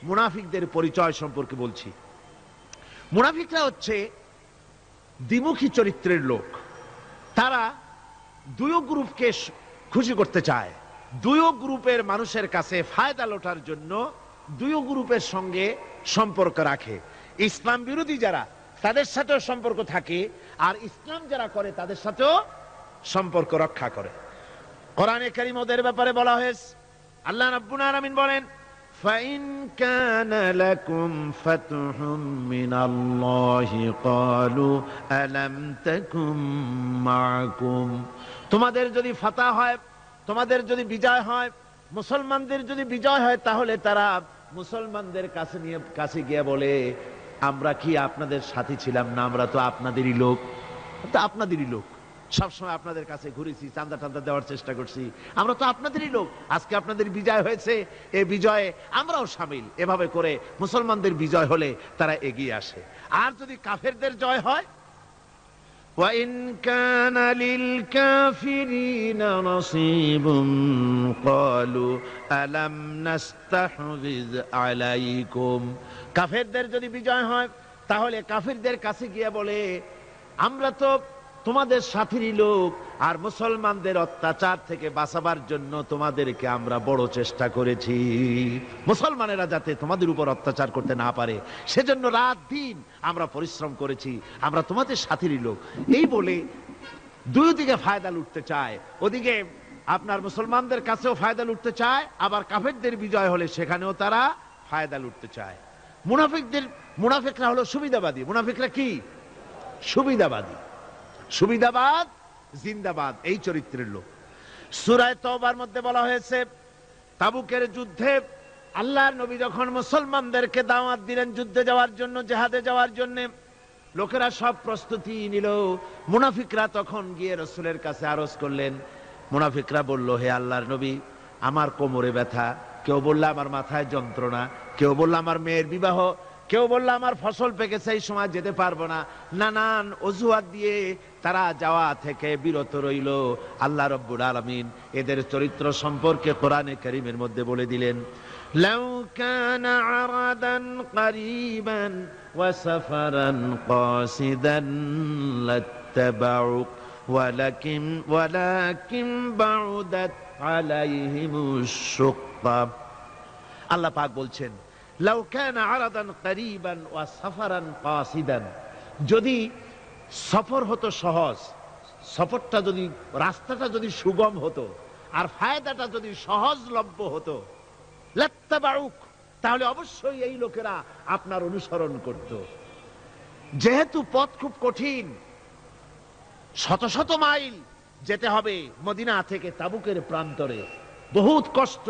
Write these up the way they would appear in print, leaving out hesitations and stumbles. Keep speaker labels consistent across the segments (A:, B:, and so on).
A: মুনাফিকদের পরিচয় সম্পর্কে বলছি। মুনাফিকরা হচ্ছে দ্বিমুখী চরিত্রের লোক। তারা দুই গ্রুপকে খুশি করতে চায়, দুই গ্রুপের মানুষের কাছে ফায়দা লোটার জন্য দুই গ্রুপের সঙ্গে সম্পর্ক রাখে। ইসলাম বিরোধী যারা তাদের সাথেও সম্পর্ক থাকে, আর ইসলাম যারা করে তাদের সাথেও সম্পর্ক রক্ষা করে। কোরআনে কারীম ওদের ব্যাপারে বলা হয়েছে, আল্লাহ রাব্বুল আলামিন বলেন, ফাইন কানা লাকুম ফাতহুম মিনাল্লাহি ক্বালু আলাম তাকুম মাআকুম। তোমাদের যদি ফাতহ হয়, তোমাদের যদি বিজয় হয়, মুসলমানদের যদি বিজয় হয়, তাহলে তারা মুসলমানদের কাছে গিয়ে বলে, আমরা কি আপনাদের সাথী ছিলাম না? আমরা তো আপনাদেরই লোক, তো আপনাদেরই লোক, সবসময় আপনাদের কাছে ঘুরেছি, চাঁদা টান্দা দেওয়ার চেষ্টা করছি, আমরা তো আপনাদেরই লোক, আজকে আপনাদের বিজয় হয়েছে, এই বিজয়ে আমরাও শামিল। এভাবে করে মুসলমানদের বিজয় হলে তারা এগিয়ে আসে। আর যদি কাফেরদের জয় হয়, وَإِنْ كَانَ لِلْكَافِرِينَ نَصِيبٌ قَالُوا أَلَمْ نَسْتَحْوِذْ عَلَيْكُمْ। কাফেরদের যদি বিজয় হয়, তাহলে কাফেরদের কাছে গিয়ে বলে, আমরা তো তোমাদের সাথীরই লোক, আর মুসলমানদের অত্যাচার থেকে বাঁচাবার জন্য তোমাদেরকে আমরা বড় চেষ্টা করেছি, মুসলমানেরা যাতে তোমাদের উপর অত্যাচার করতে না পারে, সেজন্য রাত দিন আমরা পরিশ্রম করেছি, আমরা তোমাদের সাথীরই লোক। এই বলে দুই দিকে ফায়দা লুটতে চায়। ওদিকে আপনার মুসলমানদের কাছেও ফায়দা লুটতে চায়, আবার কাফেরদের বিজয় হলে সেখানেও তারা ফায়দা লুটতে চায়। মুনাফিকরা হলো সুবিধাবাদী। মুনাফিকরা কি? সুবিধাবাদী, সুবিধাবাদ জিন্দাবাদ, এই চরিত্রের লোক। সূরা তাওবার মধ্যে বলা হয়েছে, তাবুকের যুদ্ধে আল্লাহর নবী যখন মুসলমানদেরকে দাওয়াত দিলেন যুদ্ধে যাওয়ার জন্য, জিহাদে যাওয়ার জন্য, লোকেরা সব প্রস্তুতি নিল। মুনাফিকরা তখন গিয়ে রাসূলের কাছে আরজ করলেন। মুনাফিকরা বলল, হে আল্লাহর নবী, আমার কোমরে ব্যথা, কেউ বলল আমার মাথায় যন্ত্রণা, কেউ বলল আমার মেয়ের বিবাহ, কেউ বলল আমার ফসল পেকেছে, এই সময় যেতে পারবো না। নানান অজুহাত দিয়ে তারা যাওয়া থেকে বিরত রইল। আল্লাহ রাব্বুল আলামিন এদের চরিত্র সম্পর্কে কোরআনে কারীমের মধ্যে বলে দিলেন, লাউ কানা আরাদান করিবান ওয়া সাফারান কাসিদান লাত্তাবাউক ওয়ালাকিন বাউদাত আলাইহিমুশ শুক্কা। আল্লাহ পাক বলছেন, লাউ কানা আরাদান করিবান ওয়া সাফারান কাসিদান, যদি সফর হতো সহজ, সফরটা যদি, রাস্তাটা যদি সুগম হতো, আর ফায়দাটা যদি সহজলভ্য হতো, লাত্তাবাউক, তাহলে অবশ্যই এই লোকেরা আপনার অনুসরণ করত। যেহেতু পথ খুব কঠিন, শত শত মাইল যেতে হবে মদিনা থেকে তাবুকের প্রান্তরে, বহুত কষ্ট,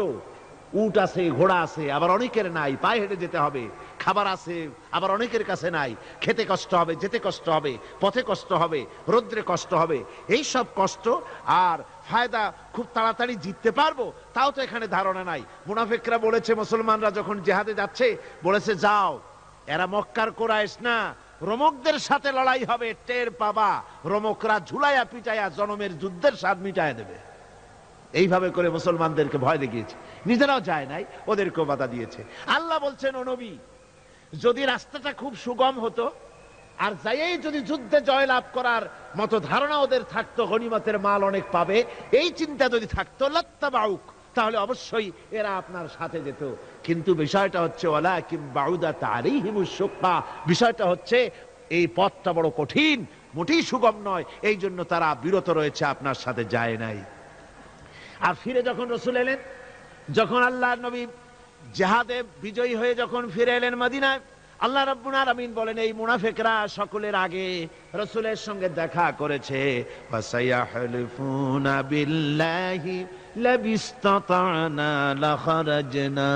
A: উট আছে, ঘোড়া আছে, আবার অনেকের নাই, পায়ে হেঁটে যেতে হবে, খাবার আছে, আবার অনেকের কাছে নাই, খেতে কষ্ট হবে, যেতে কষ্ট হবে, পথে কষ্ট হবে, রৌদ্রে কষ্ট হবে, এই সব কষ্ট। আর ফায়দা খুব তাড়াতাড়ি জিততে পারবো, তাও তো এখানে ধারণা নাই। মুনাফিকরা বলেছে, মুসলমানরা যখন জিহাদে যাচ্ছে, বলেছে যাও, এরা মক্কার কুরাইশ না, রোমকদের সাথে লড়াই হবে, টের পাবা, রোমকরা ঝুলাইয়া পিটাইয়া জনমের যুদ্ধের স্বাদ মিটাইয়া দেবে। এইভাবে করে মুসলমানদেরকে ভয় দেখিয়েছে, নিজেরাও যায় নাই, ওদেরকেও বাধা দিয়েছে। আল্লাহ বলছেন, ও নবী, যদি রাস্তাটা খুব সুগম হতো, আর যাইয়েই যদি যুদ্ধে জয়লাভ করার মতো ধারণা ওদের থাকতো, গনিমতের মাল অনেক পাবে, এই চিন্তা যদি থাকতো, লাত্তাবাউক, তাহলে অবশ্যই এরা আপনার সাথে যেত। কিন্তু বিষয়টা হচ্ছে, ওয়ালাকিন বাউদাত আলাইহিমুশ শুক্কা, বিষয়টা হচ্ছে এই পথটা বড় কঠিন, মোটেই সুগম নয়, এই জন্য তারা বিরত রয়েছে, আপনার সাথে যায় নাই। আর ফিরে যখন রাসূল এলেন, যখন আল্লাহর নবী জিহাদে বিজয়ী হয়ে যখন ফিরে এলেন মদিনায়, আল্লাহ রাব্বুল আলামিন বলেন, এই মুনাফিকরা সকলের আগে রাসূলের সঙ্গে দেখা করেছে। ওয়াসায়াহলিফুনা বিল্লাহি লাবিস্তাতানা লাখারাজনা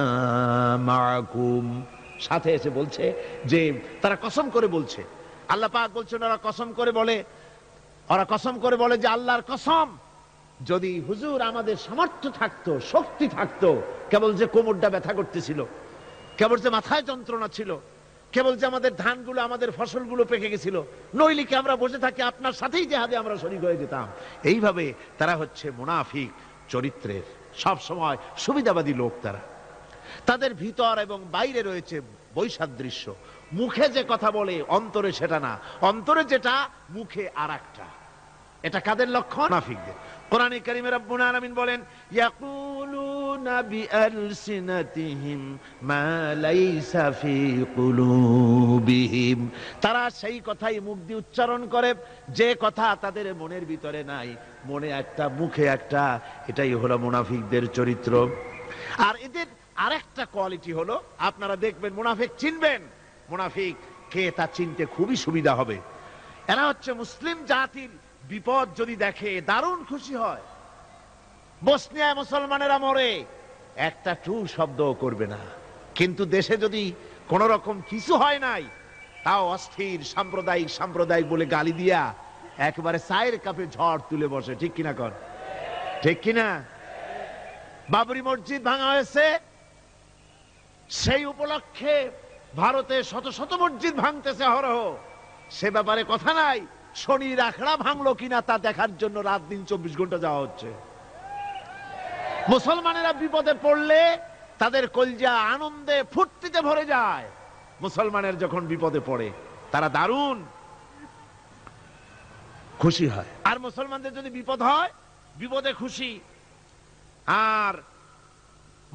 A: মাআকুম, সাথে এসে বলছে যে তারা কসম করে বলছে, আল্লাহ পাক বলছেন, ওরা কসম করে বলে যে আল্লাহর কসম, যদি হুজুর আমাদের সামর্থ্য থাকতো, শক্তি থাকতো, কেবল যে কোমরটা ব্যথা করতেছিল, কেবল যে মাথায় যন্ত্রণা ছিল, কেবল যে আমাদের ধানগুলো, আমাদের ফসলগুলো পেকে গেছিল, নইলে কি আমরা বসে থাকি, আপনার সাথেই জিহাদে আমরা শরীক হয়ে যেতাম। এইভাবে তারা হচ্ছে মুনাফিক চরিত্রের, সব সময় সুবিধাবাদী লোক তারা। তাদের ভিতর এবং বাইরে রয়েছে বৈসাদৃশ্য। মুখে যে কথা বলে অন্তরে সেটা না, অন্তরে যেটা মুখে আর একটা। এটা কাদের লক্ষণ? মুনাফিকদের। কোরআনে কারীমে রব্বুল আলামিন বলেন, ইয়াকুলুনা বিআলসিনাতিহিম মা লাইসা ফি কুলুবিহিম। তারা সেই কথাই মুখ দিয়ে উচ্চারণ করে যে কথা তাদের মনের ভিতরে নাই, মনে একটা মুখে একটা। এটাই হলো মুনাফিকদের চরিত্র। আর এদের আরেকটা কোয়ালিটি হলো, আপনারা দেখবেন মুনাফিক চিনবেন, মুনাফিক কে তা চিনতে খুবই সুবিধা হবে। এরা হচ্ছে মুসলিম জাতির বিপদ যদি দেখে দারুণ খুশি হয়। বসনিয়ায় মুসলমানেরা মরে, একটা টু শব্দ করবে না, কিন্তু দেশে যদি কোন রকম কিছু হয় নাই, তাও অস্থির সাম্প্রদায়িক সাম্প্রদায়িক বলে গালি দিয়া একেবারে চায়ের কাপে ঝড় তুলে বসে। ঠিক কিনা কর? ঠিক কিনা? বাবরি মসজিদ ভাঙা হয়েছে, সেই উপলক্ষে ভারতে শত শত মসজিদ ভাঙতেছে অহরহ, সে ব্যাপারে কথা নাই। শনির আখড়া ভাঙলো কিনা তা দেখার জন্য রাত দিন 24 ঘন্টা যাওয়া হচ্ছে। মুসলমানেরা বিপদে পড়লে তাদের কলজা আনন্দে ফুর্তিতে ভরে যায়। মুসলমানের যখন বিপদে পড়ে তারা দারুণ খুশি হয়। আর মুসলমানদের যদি বিপদ হয়, বিপদে খুশি। আর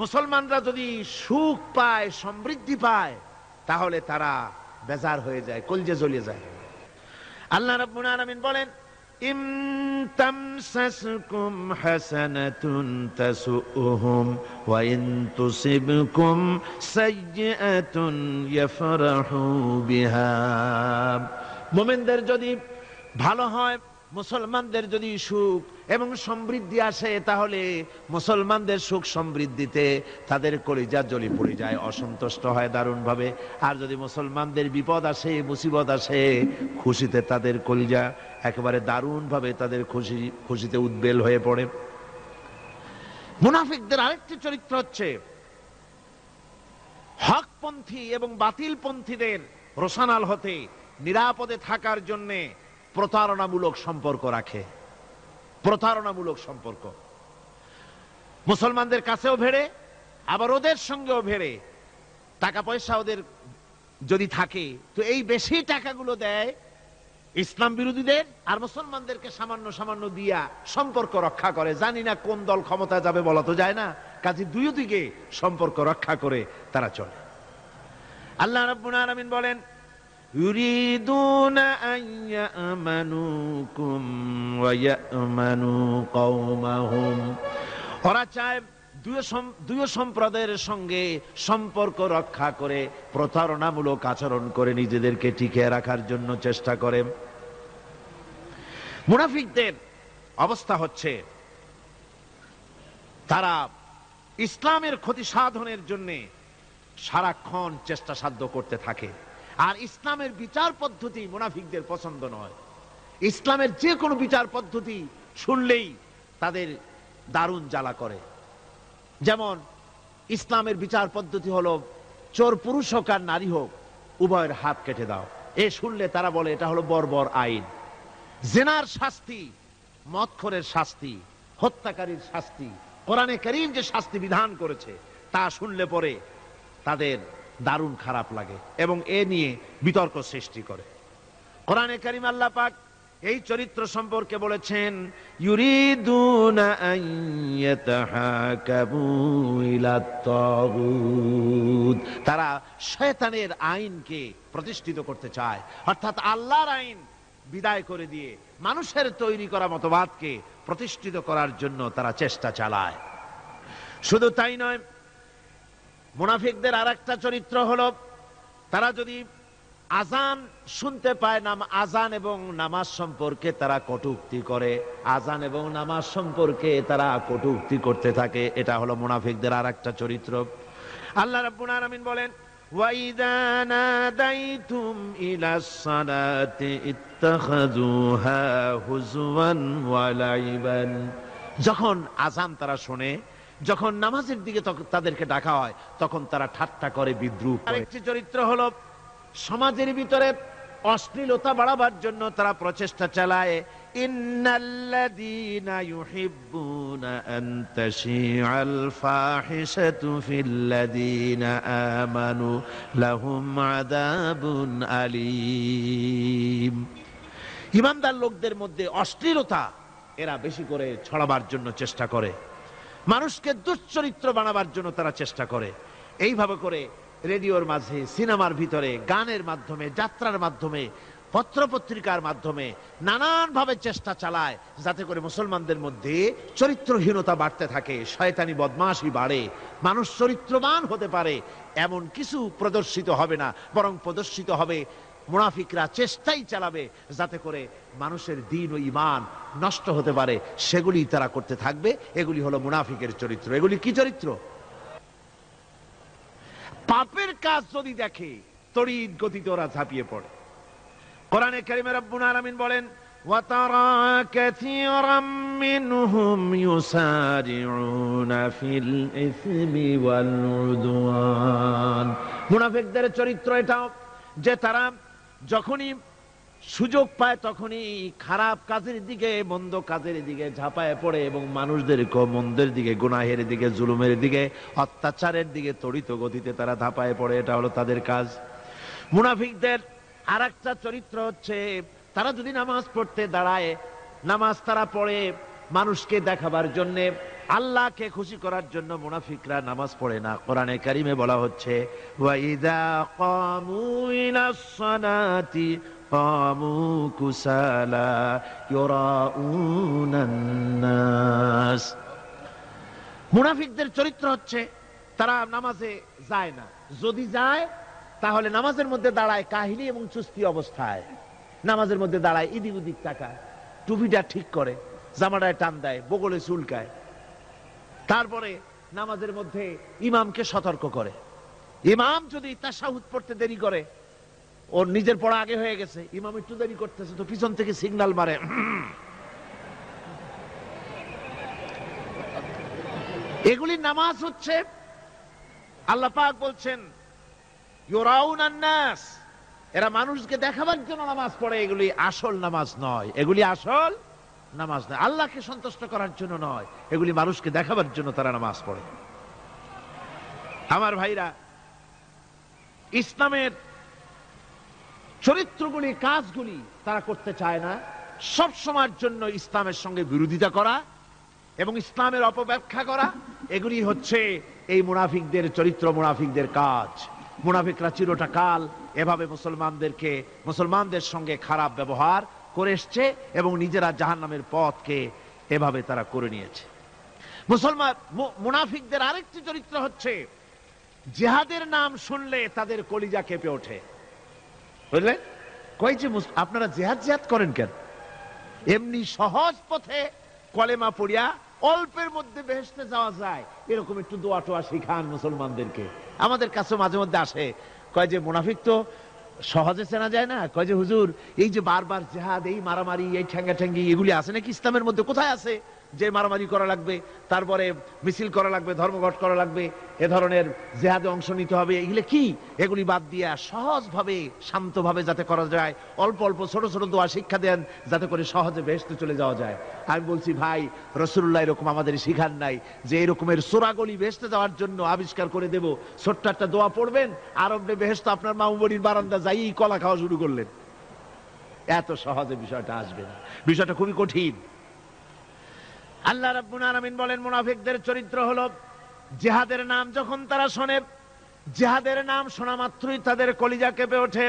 A: মুসলমানরা যদি সুখ পায়, সমৃদ্ধি পায়, তাহলে তারা বেজার হয়ে যায়, কলজে জ্বলে যায়। আল্লাহ রাব্বুল আলামিন বলেন, ইম তামসাসকুম হাসানাতুন তাসুহুম ওয়া ইন তুসিবকুম সাইয়্যাতুন ইয়াফরাহু বিহা। মুমিনদের যদি ভালো হয়, মুসলমানদের যদি সুখ এবং সমৃদ্ধি আসে, তাহলে মুসলমানদের সুখ সমৃদ্ধিতে তাদের কলিজা জ্বলে পড়ে যায়, অসন্তুষ্ট হয় দারুণ ভাবে। আর যদি মুসলমানদের বিপদ আসে, মুসিবত আসে, খুশিতে তাদের কলিজা একেবারে দারুণ ভাবে তাদের খুশিতে উদ্বেল হয়ে পড়ে। মুনাফিকদের আরেকটি চরিত্র হচ্ছে হকপন্থী এবং বাতিলপন্থীদের রোশানাল হতে নিরাপদে থাকার জন্যে প্রতারণামূলক সম্পর্ক রাখে। প্রতারণামূলক সম্পর্ক মুসলমানদের কাছেও ভেড়ে, আবার ওদের সঙ্গেও ভেড়ে। টাকা পয়সা ওদের যদি থাকে, তো এই বেশি টাকাগুলো দেয় ইসলাম বিরোধীদের, আর মুসলমানদেরকে সামান্য সামান্য দিয়া সম্পর্ক রক্ষা করে। জানি না কোন দল ক্ষমতা যাবে, বলা তো যায় না, কাজে দুই দিকে সম্পর্ক রক্ষা করে তারা চলে। আল্লাহ রাব্বুল আলামিন বলেন, ইউরিদুনা আন ইয়ামানুকুম ওয়া ইয়ামানু কওমাহুম। ওরা চায় দুই সম্প্রদায়ের সঙ্গে সম্পর্ক রক্ষা করে প্রতারণামূলক আচরণ করে নিজেদেরকে টিকিয়ে রাখার জন্য চেষ্টা করে। মুনাফিকদের অবস্থা হচ্ছে, তারা ইসলামের ক্ষতি সাধনের জন্য সারাক্ষণ চেষ্টা সাধ্য করতে থাকে। আর ইসলামের বিচার পদ্ধতি মুনাফিকদের পছন্দ নয়। ইসলামের যে কোনো বিচার পদ্ধতি শুনলেই তাদের দারুণ জ্বালা করে। যেমন ইসলামের বিচার পদ্ধতি হলো, চোর পুরুষ হোক আর নারী হোক, উভয়ের হাত কেটে দাও। এ শুনলে তারা বলে এটা হলো বর্বর আইন। জেনার শাস্তি, মদখোরের শাস্তি, হত্যাকারীর শাস্তি, কোরআনে কারীম যে শাস্তি বিধান করেছে তা শুনলে পরে তাদের দারুণ খারাপ লাগে এবং এ নিয়ে বিতর্ক সৃষ্টি করে। কোরআনে কারীম আল্লাহ পাক এই চরিত্র সম্পর্কে বলেছেন, ইউরিদুনা আন ইয়াতাহাকাবু ইলাত তাগুত। তারা শয়তানের আইনকে প্রতিষ্ঠিত করতে চায়, অর্থাৎ আল্লাহর আইন বিদায় করে দিয়ে মানুষের তৈরি করা মতবাদকে প্রতিষ্ঠিত করার জন্য তারা চেষ্টা চালায়। শুধু তাই নয়, মুনাফিকদের আরেকটা চরিত্র হলো, তারা যদি আজান শুনতে পায়, আজান এবং নামাজ সম্পর্কে তারা কটূক্তি করে। আজান এবং নামাজ সম্পর্কে তারা কটূক্তি করতে থাকে। এটা হলো মুনাফিকদের আরেকটা চরিত্র। আল্লাহ রাব্বুল আলামিন বলেন, ওয়াইদা নাদাইতুম ইলাস সালাতি ইত্তাখাযুহা হুজওয়ান ওয়া লাইবান। যখন আজান তারা শোনে, যখন নামাজের দিকে তাদেরকে ডাকা হয়, তখন তারা ঠাট্টা করে, বিদ্রুপ করে। আরেকটি চরিত্র হলো, সমাজের ভিতরে অশ্লীলতা বাড়াবার জন্য তারা প্রচেষ্টা চালায়। ইন্নাল্লাযীনা ইউহিব্বুনা আন তাশিআল ফাহিশাতু ফিল্লাযীনা আমানু লাহুম আযাবুন আলীম। ঈমানদার লোকদের মধ্যে অশ্লীলতা এরা বেশি করে ছড়াবার জন্য চেষ্টা করে, মানুষকে দুশ্চরিত্র বানাবার জন্য তারা চেষ্টা করে। এইভাবে করে রেডিওর মাঝে, সিনেমার ভিতরে, গানের মাধ্যমে, যাত্রার মাধ্যমে, পত্রপত্রিকার মাধ্যমে নানানভাবে চেষ্টা চালায় যাতে করে মুসলমানদের মধ্যে চরিত্রহীনতা বাড়তে থাকে, শয়তানি বদমাশি বাড়ে, মানুষ চরিত্রবান হতে পারে এমন কিছু প্রদর্শিত হবে না, বরং প্রদর্শিত হবে মুনাফিকরা চেষ্টাই চালাবে যাতে করে মানুষের দ্বীন ও ঈমান নষ্ট হতে পারে, সেগুলি তারা করতে থাকবে। এগুলি হলো মুনাফিকের চরিত্র। এগুলি কি চরিত্র? পাপের কাজ যদি দেখে তড়িৎ গতিতে ওরা ঝাঁপিয়ে পড়ে। কোরআনে কারিমে রব্বুল আলামিন বলেন, ওয়াতারা কাসীরাম মিনহুম ইউসারিউনা ফিল ইসমি ওয়াল উদওয়ান। মুনাফিকদের চরিত্র এটা যে তারা যখনই সুযোগ পায় তখনই খারাপ কাজের দিকে, মন্দ কাজের দিকে ঝাঁপায় পড়ে এবং মানুষদেরকে মন্দের দিকে, গুনাহের দিকে, জুলুমের দিকে, অত্যাচারের দিকে তড়িৎ গতিতে তারা ঝাঁপায় পড়ে। এটা হলো তাদের কাজ। মুনাফিকদের আরেকটা চরিত্র হচ্ছে তারা যদি নামাজ পড়তে দাঁড়ায়, নামাজ তারা পড়ে মানুষকে দেখাবার জন্য, আল্লাহকে খুশি করার জন্য মুনাফিকরা নামাজ পড়ে না। কোরআনে কারিমে বলা হচ্ছে, ওয়াইদা কামু ইলাস সালাতি কামু কুসালা ইউরাউনান নাস। মুনাফিকদের চরিত্র হচ্ছে তারা নামাজে যায় না, যদি যায় তাহলে নামাজের মধ্যে দাঁড়ায় কাহিনী এবং চুস্তি অবস্থায়, নামাজের মধ্যে দাঁড়ায় এদিক ওদিক তাকায়, টুপিটা ঠিক করে, জামাটায় টান দেয়, বগলে চুলকায়, তারপরে নামাজের মধ্যে ইমামকে সতর্ক করে। ইমাম যদি তাশাহুদ পড়তে দেরি করে, ওর নিজের পড়া আগে হয়ে গেছে, ইমাম একটু দেরি করতেছে তো পিছন থেকে সিগন্যাল মারে। এগুলি নামাজ হচ্ছে, আল্লাহ পাক বলছেন ইউরাউনান নাস, এরা মানুষকে দেখাবার জন্য নামাজ পড়ে, এগুলি আসল নামাজ নয়, এগুলি আসল নামাজ নয়, আল্লাহকে সন্তুষ্ট করার জন্য নয়, এগুলি মানুষকে দেখাবার জন্য তারা নামাজ পড়ে। আমার ভাইরা, ইসলামের চরিত্রগুলি, কাজগুলি তারা করতে চায় না। সব সময়ের জন্য ইসলামের সঙ্গে বিরোধিতা করা এবং ইসলামের অপব্যাখ্যা করা, এগুলি হচ্ছে এই মুনাফিকদের চরিত্র, মুনাফিকদের কাজ। মুনাফিকরা চিরটা কাল এভাবে মুসলমানদের সঙ্গে খারাপ ব্যবহার করে এসছে এবং নিজেরা জাহান্নামের পথকে এভাবে তারা করে নিয়েছে। মুনাফিকদের আরেকটি চরিত্র হচ্ছে জিহাদের নাম শুনলে তাদের কলিজা কেঁপে ওঠে। বুঝলেন? কই যে আপনারা জিহাদ করেন কেন? এমনি সহজ পথে কলেমা পড়িয়া অল্পের মধ্যে বেহেশতে যাওয়া যায়, এরকম একটু দোয়া টোয়া শিখান মুসলমানদেরকে। আমাদের কাছে মাঝে মধ্যে আসে, কয় যে মুনাফিক তো সহজে চেনা যায় না, কয় যে হুজুর এই যে বারবার জিহাদ, এই মারামারি, এই ঠ্যাঙ্গি এগুলি আছে নাকি ইসলামের মধ্যে? কোথায় আছে যে মারামারি করা লাগবে, তারপরে মিছিল করা লাগবে, ধর্মঘট করা লাগবে, এ ধরনের জিহাদে অংশ নিতে হবে? এগুলি কি? এগুলি বাদ দিয়া সহজভাবে, শান্তভাবে যাতে করা যায়, অল্প অল্প ছোট ছোট দোয়া শিক্ষা দেন যাতে করে সহজে বেহেশতে চলে যাওয়া যায়। আমি বলছি ভাই, রাসূলুল্লাহ এরকম আমাদের শিখান নাই যে এরকমের সোরাগলি বেহেশতে যাওয়ার জন্য আবিষ্কার করে দেব, ছোট্ট একটা দোয়া পড়বেন, আরবে বেহেশত আপনার মামুবাড়ির বারান্দা যাই কলা খাওয়া শুরু করলেন। এত সহজে বিষয়টা আসবে না, বিষয়টা খুবই কঠিন। আল্লাহ রাব্বুল আলামিন বলেন, মুনাফিকদের চরিত্র হলো জিহাদের নাম যখন তারা শোনে, জিহাদের নাম শোনা মাত্রই তাদের কলিজা কেঁপে ওঠে।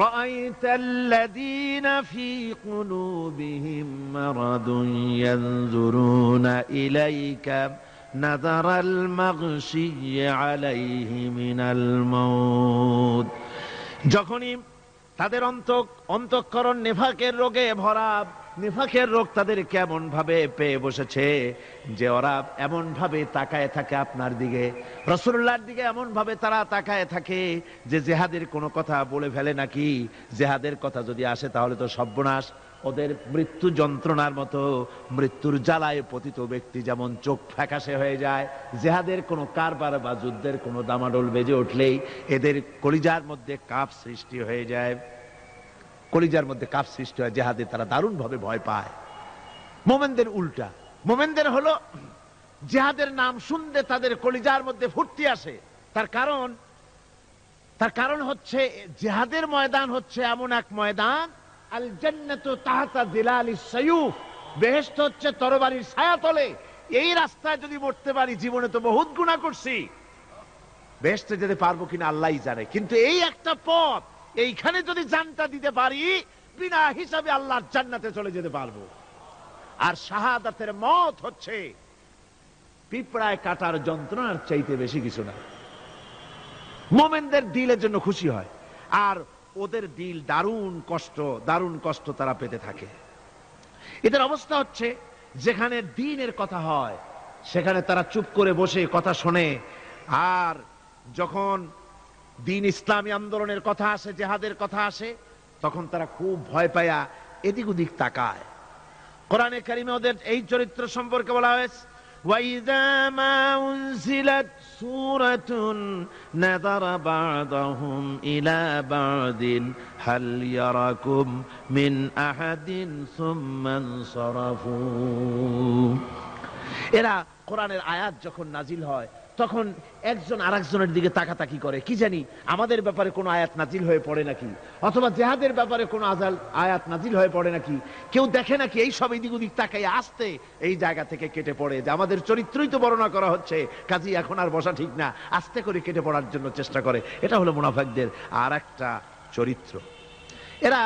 A: রাআইতাল্লাযীনা ফী কুলুবিহিম মারাদুন ইয়ানজুরুনা ইলাইকা নাযারাল মাগশিয়্যি আলাইহি মিনাল মাউত। যখনই তাদের অন্তঃকরণ নেফাকের রোগে ভরা, নিফাকের রোগ তাদের কেমন ভাবে পেয়ে বসেছে যে ওরা এমন ভাবে তাকায় থাকে আপনার দিকে, রাসূলুল্লাহর দিকে এমন ভাবে তারা তাকায় থাকে যে জিহাদের কোনো কথা বলে ফেলে নাকি। জিহাদের কথা যদি আসে তাহলে তো সর্বনাশ। ওদের মৃত্যু যন্ত্রণার মতো, মৃত্যুর জ্বালায় পতিত ব্যক্তি যেমন চোখ ফ্যাকাশে হয়ে যায়, জিহাদের কোনো কারবার বা যুদ্ধের কোনো দামাডোল বেজে উঠলেই এদের কলিজার মধ্যে কাঁপ সৃষ্টি হয়ে যায়। কলিজার মধ্যে কাপ সৃষ্টি হয়, জিহাদে তারা দারুণ ভাবে ভয় পায়। মোমেনদের উল্টা, মোমেনদের হলো জিহাদের নাম শুনতে তাদের কলিজার মধ্যে ফুর্তি আসে। তার কারণ হচ্ছে জিহাদের ময়দান হচ্ছে এমন এক ময়দান, আল জান্নাতু তাহতা যিলালিস সায়ুফ, বেহেশত হচ্ছে তরবারির ছায়াতলে। এই রাস্তায় যদি মরতে পারি, জীবনে তো বহুত গুনাহ করছি, বেহেশতে যেতে পারবো কিনা আল্লাহই জানে, কিন্তু এই একটা পথ, এইখানে যদি জানটা দিতে পারি, বিনা হিসাবে আল্লাহর জান্নাতে চলে যেতে পারবো। আর শাহাদাতের মত হচ্ছে পিঁপড়ায় কাটার যন্ত্রণার চাইতে বেশি কিছু না। মোমেনদের দিলের জন্য খুশি হয়, আর ওদের দিল দারুণ কষ্ট তারা পেতে থাকে। এদের অবস্থা হচ্ছে যেখানে দ্বীনের কথা হয় সেখানে তারা চুপ করে বসে কথা শোনে, আর যখন দ্বীন ইসলামী আন্দোলনের কথা আসে, জিহাদের কথা আসে, তখন তারা খুব ভয় পায়া এদিক ওদিক তাকায়। কোরআনে কারিমে ওদের এই চরিত্র সম্পর্কে বলা হয়েছে, وَإِذَا مَا أُنْزِلَتْ سُورَةٌ نَظَرَ بَعْضُهُمْ إِلَى بَعْضٍ هَلْ يَرَاكُمْ مِنْ أَحَدٍ ثُمَّ انصَرَفُوا। এরা কোরআনের আয়াত যখন নাজিল হয় তখন একজন আরেকজনের দিকে তাকাতাকি করে, কি জানি আমাদের ব্যাপারে কোনো আয়াত নাজিল হয়ে পড়ে নাকি, অথবা জিহাদের ব্যাপারে কোনো আয়াত নাজিল হয়ে পড়ে নাকি। কেউ দেখে নাকি এই সব এদিক ওদিক তাকাই আসতে এই জায়গা থেকে কেটে পড়ে, যে আমাদের চরিত্রই তো বর্ণনা করা হচ্ছে, কাজী এখন আর বসা ঠিক না, আস্তে করে কেটে পড়ার জন্য চেষ্টা করে। এটা হলো মুনাফিকদের আর একটা চরিত্র। এরা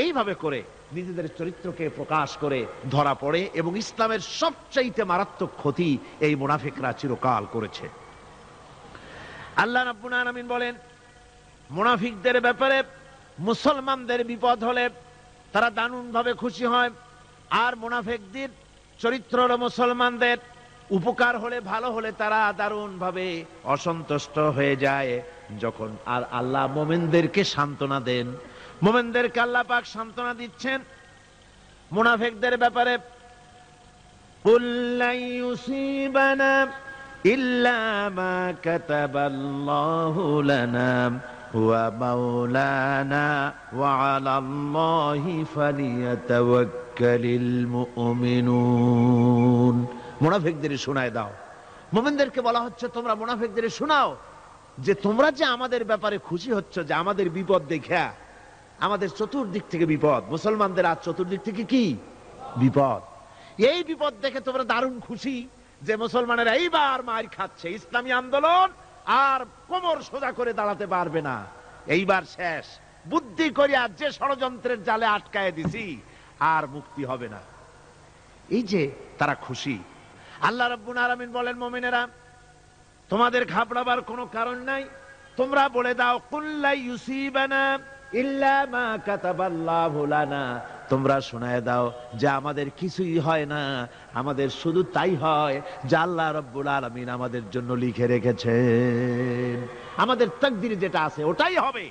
A: এইভাবে করে নিজেদের চরিত্রকে প্রকাশ করে ধরা পড়ে, এবং ইসলামের সবচাইতে মারাত্মক ক্ষতি এই মুনাফিকরা চিরকাল করেছে। আল্লাহ রাব্বুল আলামিন বলেন, মুনাফিকদের ব্যাপারে মুসলমানদের বিপদ হলে তারা দারুণ ভাবে খুশি হয়, আর মুনাফিকদের চরিত্র হলো মুসলমানদের উপকার হলে, ভালো হলে তারা দারুণ ভাবে অসন্তুষ্ট হয়ে যায়। যখন আর আল্লাহ মুমিনদেরকে সান্ত্বনা দেন, মুমিনদেরকে আল্লাহ পাক সান্ত্বনা দিচ্ছেন মুনাফিকদের ব্যাপারে, কুল লা ইউসিবানা ইল্লা মা কাতাবাল্লাহু লানা ওয়া মাওলানা ওয়া আলাল্লাহি ফালিয়াতাওয়াক্কালিল মুমিনুন। মুনাফিকদের শোনায় দাও। মুমিনদেরকে বলা হচ্ছে তোমরা মুনাফিকদের শোনাও যে তোমরা যে আমাদের ব্যাপারে খুশি হচ্ছ, যে আমাদের বিপদ দেখা, আমাদের চতুর্দিক থেকে বিপদ, মুসলমানদের আজ চতুর্দিক থেকে কি বিপদ, এই বিপদ দেখে তোমরা দারুণ খুশি যে মুসলমানেরা এইবার মার খাচ্ছে, ইসলামী আন্দোলন আর কোমর সোজা করে দাঁড়াতে পারবে না, এইবার শেষ, বুদ্ধি করিয়া যে ষড়যন্ত্রের জালে আটকায় দিছি আর মুক্তি হবে না। এই যে তারা খুশি। আল্লাহ রাব্বুল আলামিন বলেন, মুমিনেরা তোমাদের ঘাবড়াবার কোনো কারণ নাই, তোমরা বলে দাও কুল লা ইউসিবানা ইল্লা মা কাতাবাল্লাহু লানা, তোমরা শোনায় দাও যে আমাদের কিছুই হয় না, আমাদের শুধু তাই হয় যা আল্লাহ রাব্বুল আলামিন আমাদের জন্য লিখে রেখেছেন। আমাদের তাকদীরে যেটা আছে ওটাই হবে,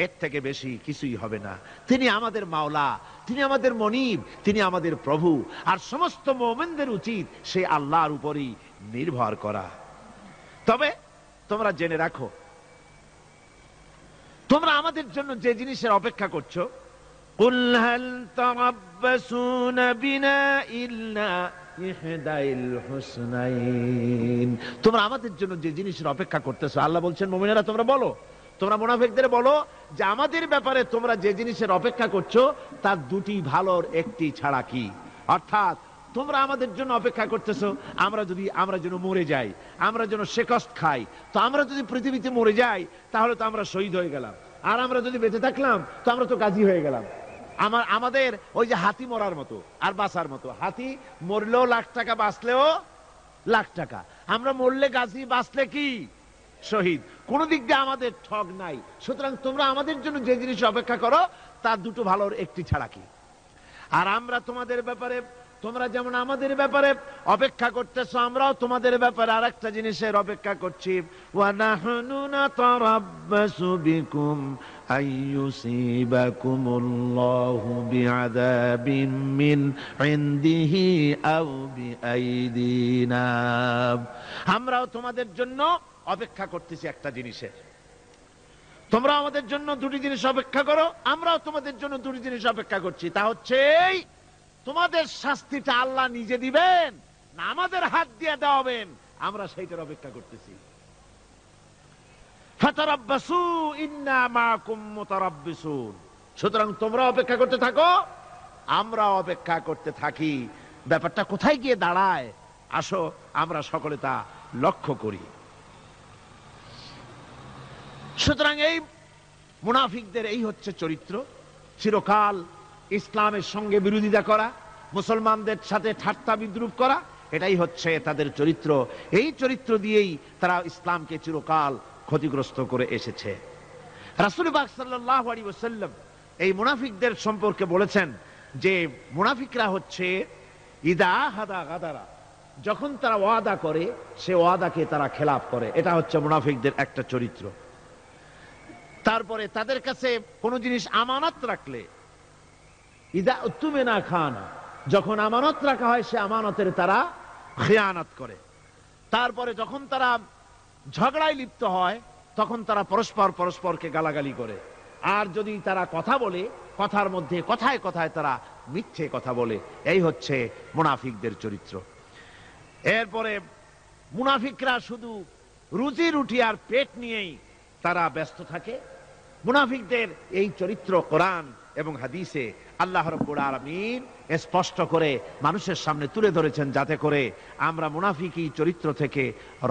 A: এর থেকে বেশি কিছুই হবে না। তিনি আমাদের মাওলা, তিনি আমাদের মনিব, তিনি আমাদের প্রভু, আর সমস্ত মুমিনদের উচিত সেই আল্লাহর উপরই নির্ভর করা। তবে তোমরা জেনে রাখো, তোমরা আমাদের জন্য যে জিনিসের অপেক্ষা করছো, কুল হাল তারাব্বাসুনা বিনা ইল্লা ইহদাইল হুসনাইন, তোমরা আমাদের জন্য যে জিনিসের অপেক্ষা করতেছো, আল্লাহ বলছেন মুমিনেরা তোমরা বলো, তোমরা মুনাফিকদের বলো যে আমাদের ব্যাপারে তোমরা যে জিনিসের অপেক্ষা করছো তার দুটি ভালোর একটি ছাড়া কি, অর্থাৎ তোমরা আমাদের জন্য অপেক্ষা করতেছো আমরা যেন মরে যাই, আমরা যেন শেকস্ত খাই। তো আমরা যদি পৃথিবীতে মরে যাই তাহলে তো আমরা শহীদ হয়ে গেলাম, আর আমরা যদি বেঁচে থাকলাম তো আমরা তো গাজী হয়ে গেলাম। আমাদের ওই যে হাতি মরার মতো আর বাঁচার মতো, হাতি মরলেও লাখ টাকা, বাঁচলেও লাখ টাকা, আমরা মরলে গাজী, বাঁচলে কি শহীদ, কোন দিক দিয়ে আমাদের ঠগ নাই। সুতরাং তোমরা আমাদের জন্য যে জিনিস অপেক্ষা করো তার দুটো ভালোর একটি ছাড়া কি। আর আমরা তোমাদের ব্যাপারে, তোমরা যেমন আমাদের ব্যাপারে অপেক্ষা করতেছো, আমরাও তোমাদের ব্যাপারে আরেকটা জিনিসের অপেক্ষা করছি, ওয়া নাহনু নাতারাব্বাসু বিকুম আইয়ুসিবাকুমুল্লাহু বিআযাবিন মিন ইনদিহি আও বিআইদিনা, আমরাও তোমাদের জন্য অপেক্ষা করতেছি একটা জিনিসের, তোমরা আমাদের জন্য দুটি জিনিস অপেক্ষা করো, আমরাও তোমাদের জন্য দুটি জিনিস অপেক্ষা করছি। তা হচ্ছে এই, তোমাদের শাস্তিটা আল্লাহ নিজে দিবেন না আমাদের হাত দিয়ে দেওয়াবেন, আমরা সেইটার অপেক্ষা করতেছি। ফাতারাব্বাসু ইন্না মাআকুম মুতারাব্বিসুন। সুতরাং তোমরা অপেক্ষা করতে থাকো, আমরা অপেক্ষা করতে থাকি। ব্যাপারটা কোথায় গিয়ে দাঁড়ায় আসো আমরা সকলে তা লক্ষ্য করি। সুতরাং এই মুনাফিকদের এই হচ্ছে চরিত্র, চিরকাল ইসলামের সঙ্গে বিরোধিতা করা, মুসলমানদের সাথে ঠাট্টা বিদ্রুপ করা, এটাই হচ্ছে তাদের চরিত্র। এই চরিত্র দিয়েই তারা ইসলামকে চিরকাল ক্ষতিগ্রস্ত করে এসেছে। রাসূল পাক সাল্লাল্লাহু আলাইহি ওয়াসাল্লাম এই মুনাফিকদের সম্পর্কে বলেছেন যে মুনাফিকরা হচ্ছে ইদা হাদা গাদারা, যখন তারা ওয়াদা করে সে ওয়াদাকে তারা খেলাফ করে, এটা হচ্ছে মুনাফিকদের একটা চরিত্র। তারপরে তাদের কাছে কোনো জিনিস আমানত রাখলে ইদা উত্তুমিনা খানা, যখন আমানত রাখা হয় সে আমানতের তারা খেয়ানত করে। তারপরে যখন তারা ঝগড়ায় লিপ্ত হয় তখন তারা পরস্পর পরস্পরকে গালাগালি করে। আর যদি তারা কথা বলে কথার মধ্যে কথায় কথায় তারা মিথ্যে কথা বলে। এই হচ্ছে মুনাফিকদের চরিত্র। এরপরে মুনাফিকরা শুধু রুজি রুটি আর পেট নিয়েই তারা ব্যস্ত থাকে। মুনাফিকদের এই চরিত্র কোরআন এবং হাদিসে আল্লাহ রাব্বুল আলামিন স্পষ্ট করে মানুষের সামনে তুলে ধরেছেন, যাতে করে আমরা মুনাফিকি চরিত্র থেকে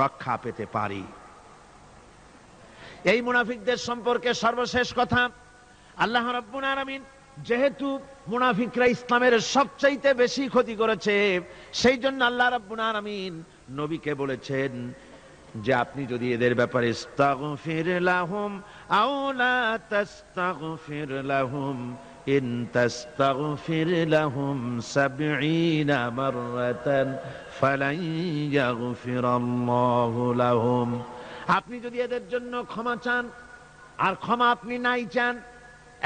A: রক্ষা পেতে পারি। এই মুনাফিকদের সম্পর্কে সর্বশেষ কথা, আল্লাহ রাব্বুল আলামিন যেহেতু মুনাফিকরা ইসলামের সবচাইতে বেশি ক্ষতি করেছে, সেই জন্য আল্লাহ রাব্বুল আলামিন নবীকে বলেছেন যে আপনি যদি এদের ব্যাপারে ইস্তাগফির লাহুম আও লা তাস্তাগফির লাহুম ইন তাস্তাগফির লাহুম ৭০ মাররাতান ফালান ইয়াগফিরাল্লাহু লাহুম, আপনি যদি এদের জন্য ক্ষমা চান আর ক্ষমা আপনি নাই চান,